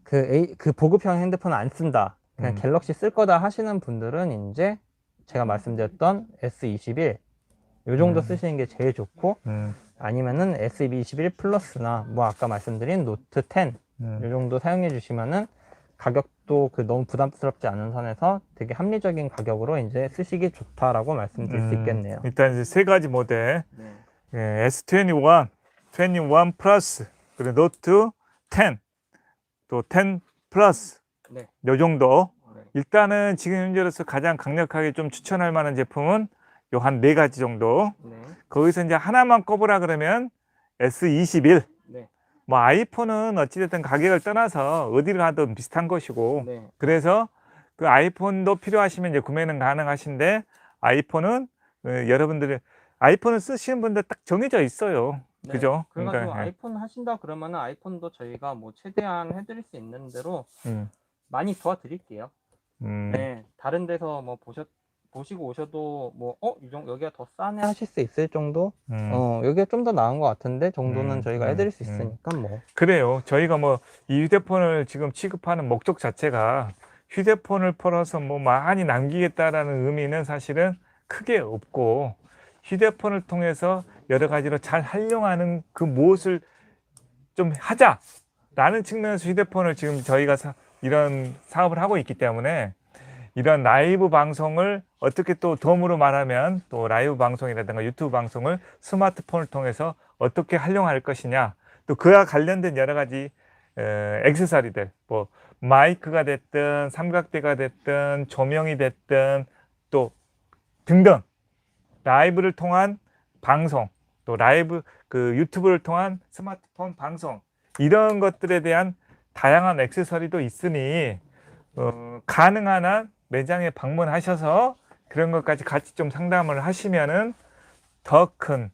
그 보급형 핸드폰 안 쓴다. 그냥 갤럭시 쓸 거다 하시는 분들은 이제 제가 말씀드렸던 S21 요 정도 쓰시는 게 제일 좋고 아니면은 S21 플러스나 뭐 아까 말씀드린 노트 10 요 정도 사용해 주시면은 가격도 너무 부담스럽지 않은 선에서 되게 합리적인 가격으로 이제 쓰시기 좋다라고 말씀드릴 수 있겠네요. 일단 이제 세 가지 모델 네. 예, S21, 21 플러스 그리고 노트 10, 또 10 플러스 네. 요 정도. 네. 일단은 지금 현재로서 가장 강력하게 좀 추천할 만한 제품은 요 한 네 가지 정도. 네. 거기서 이제 하나만 꼽으라 그러면 S21. 네. 뭐 아이폰은 어찌됐든 가격을 떠나서 어디를 가든 비슷한 것이고. 네. 그래서 그 아이폰도 필요하시면 이제 구매는 가능하신데 아이폰은 여러분들이 아이폰을 쓰시는 분들 딱 정해져 있어요. 네. 그죠? 그래가지고 그러니까, 아이폰 하신다 그러면은 아이폰도 저희가 뭐 최대한 해드릴 수 있는 대로 음, 많이 도와드릴게요. 음, 네. 다른 데서 뭐 보시고 오셔도 뭐 여기가 더 싸네 하실 수 있을 정도? 여기가 좀 더 나은 것 같은데 정도는 저희가 해드릴 수 있으니까 뭐. 그래요. 저희가 뭐 이 휴대폰을 지금 취급하는 목적 자체가 휴대폰을 팔아서 뭐 많이 남기겠다라는 의미는 사실은 크게 없고 휴대폰을 통해서 여러 가지로 잘 활용하는 그 무엇을 좀 하자라는 측면에서 휴대폰을 지금 저희가 이런 사업을 하고 있기 때문에 이런 라이브 방송을 어떻게 또 덤으로 말하면 또 라이브 방송이라든가 유튜브 방송을 스마트폰을 통해서 어떻게 활용할 것이냐 또 그와 관련된 여러 가지 액세서리들 뭐 마이크가 됐든 삼각대가 됐든 조명이 됐든 또 등등 라이브를 통한 방송 또 라이브 그 유튜브를 통한 스마트폰 방송 이런 것들에 대한 다양한 액세서리도 있으니 가능한 한 매장에 방문하셔서 그런 것까지 같이 좀 상담을 하시면은 더 큰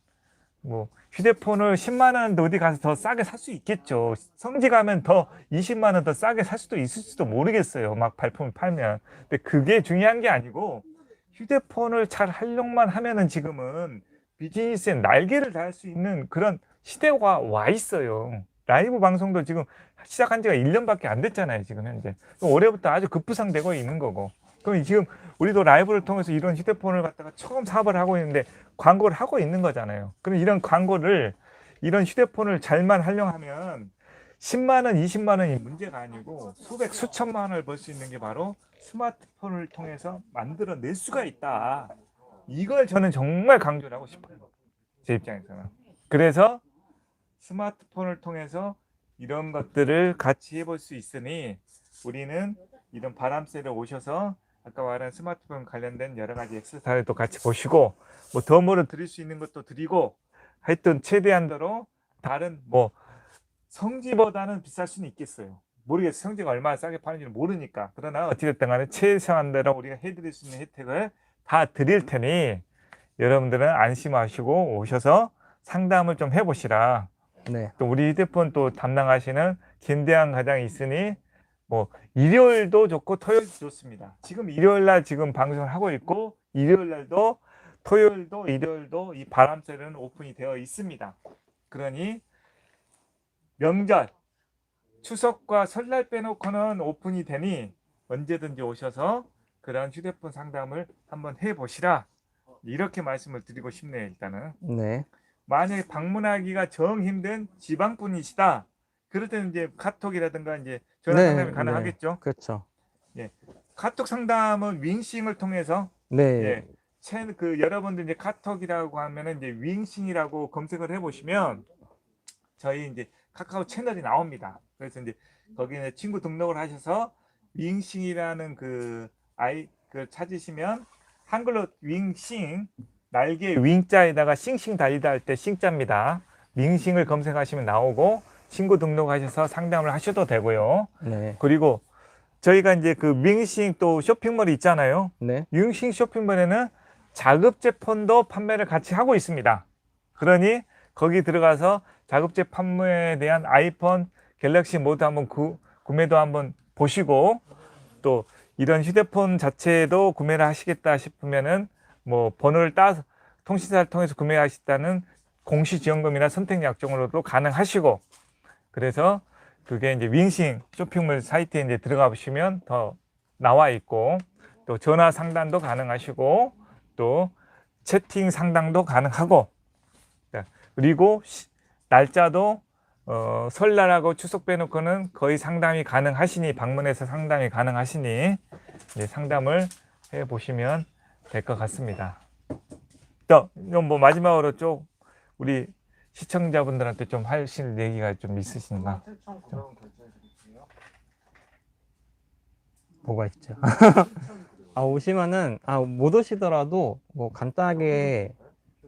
뭐 휴대폰을 10만 원 어디 가서 더 싸게 살 수 있겠죠. 성지 가면 더 20만 원 더 싸게 살 수도 있을 수도 모르겠어요. 막 발품을 팔면. 근데 그게 중요한 게 아니고 휴대폰을 잘 활용만 하면은 지금은 비즈니스에 날개를 달 수 있는 그런 시대가 와 있어요. 라이브 방송도 지금 시작한 지가 1년밖에 안 됐잖아요. 지금 현재. 올해부터 아주 급부상되고 있는 거고. 그럼 지금 우리도 라이브를 통해서 이런 휴대폰을 갖다가 처음 사업을 하고 있는데 광고를 하고 있는 거잖아요. 그럼 이런 광고를 이런 휴대폰을 잘만 활용하면 10만 원, 20만 원이 문제가 아니고 수백, 수천만 원을 벌 수 있는 게 바로 스마트폰을 통해서 만들어낼 수가 있다. 이걸 저는 정말 강조를 하고 싶어요. 제 입장에서는. 그래서 스마트폰을 통해서 이런 것들을 같이 해볼 수 있으니 우리는 이런 바람새를 오셔서 아까 말한 스마트폰 관련된 여러 가지 액세서리도 같이 보시고 뭐 덤으로 드릴 수 있는 것도 드리고 하여튼 최대한도로 다른 뭐 성지보다는 비쌀 수는 있겠어요. 모르겠어요. 성지가 얼마나 싸게 파는지는 모르니까. 그러나 어찌됐든 간에 최소한대로 우리가 해드릴 수 있는 혜택을 다 드릴 테니 여러분들은 안심하시고 오셔서 상담을 좀 해보시라. 네. 또 우리 휴대폰 또 담당하시는 김대한 과장이 있으니 뭐 일요일도 좋고 토요일도 좋습니다. 지금 일요일 날 지금 방송을 하고 있고 일요일 날도 토요일도 일요일도 이 바람새는 오픈이 되어 있습니다. 그러니 명절 추석과 설날 빼놓고는 오픈이 되니 언제든지 오셔서 그런 휴대폰 상담을 한번 해보시라. 이렇게 말씀을 드리고 싶네요. 일단은 네. 만약에 방문하기가 정 힘든 지방분이시다. 그럴 때는 이제 카톡이라든가 이제 전화 네, 상담이 가능하겠죠. 그렇죠. 카톡 상담은 윙싱을 통해서 네. 그 여러분들 이제 카톡이라고 하면은 이제 윙싱이라고 검색을 해보시면 저희 이제 카카오 채널이 나옵니다. 그래서 이제 거기에 친구 등록을 하셔서 윙싱이라는 그 찾으시면 한글로 윙싱 날개 윙자에다가 싱싱 달리다 할 때 싱자입니다. 윙싱을 검색하시면 나오고 친구 등록하셔서 상담을 하셔도 되고요. 네. 그리고 저희가 이제 그 윙싱 또 쇼핑몰이 있잖아요. 네. 윙싱 쇼핑몰에는 자급제 폰도 판매를 같이 하고 있습니다. 그러니 거기 들어가서 자급제 판매에 대한 아이폰 갤럭시 모드 한번 구매도 한번 보시고 또 이런 휴대폰 자체도 구매를 하시겠다 싶으면은 뭐 번호를 따서 통신사를 통해서 구매하시다는 공시지원금이나 선택약정으로도 가능하시고 그래서 그게 이제 윙싱 쇼핑몰 사이트에 이제 들어가 보시면 더 나와 있고 또 전화 상담도 가능하시고 또 채팅 상담도 가능하고 그리고 날짜도 설날하고 추석 빼놓고는 거의 상담이 가능하시니 방문해서 상담이 가능하시니 이제 상담을 해 보시면 될 것 같습니다. 또 뭐 마지막으로 좀 우리 시청자분들한테 좀 하실 얘기가 좀 있으신가? 뭐가 있죠? 오시면은 못 오시더라도 뭐 간단하게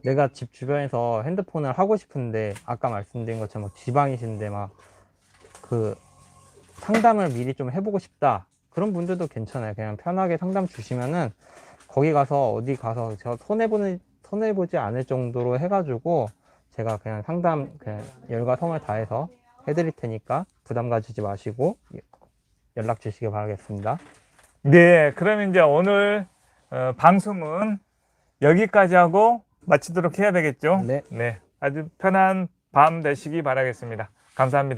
내가 집 주변에서 핸드폰을 하고 싶은데 아까 말씀드린 것처럼 막 지방이신데 막 그 상담을 미리 좀 해보고 싶다 그런 분들도 괜찮아요. 그냥 편하게 상담 주시면은 거기 가서 어디 가서 저 손해보지 않을 정도로 해가지고 제가 그냥 상담 그냥 열과 성을 다해서 해드릴 테니까 부담 가지지 마시고 연락 주시기 바라겠습니다. 네, 그럼 이제 오늘 방송은 여기까지 하고 마치도록 해야 되겠죠? 네. 네, 아주 편한 밤 되시기 바라겠습니다. 감사합니다.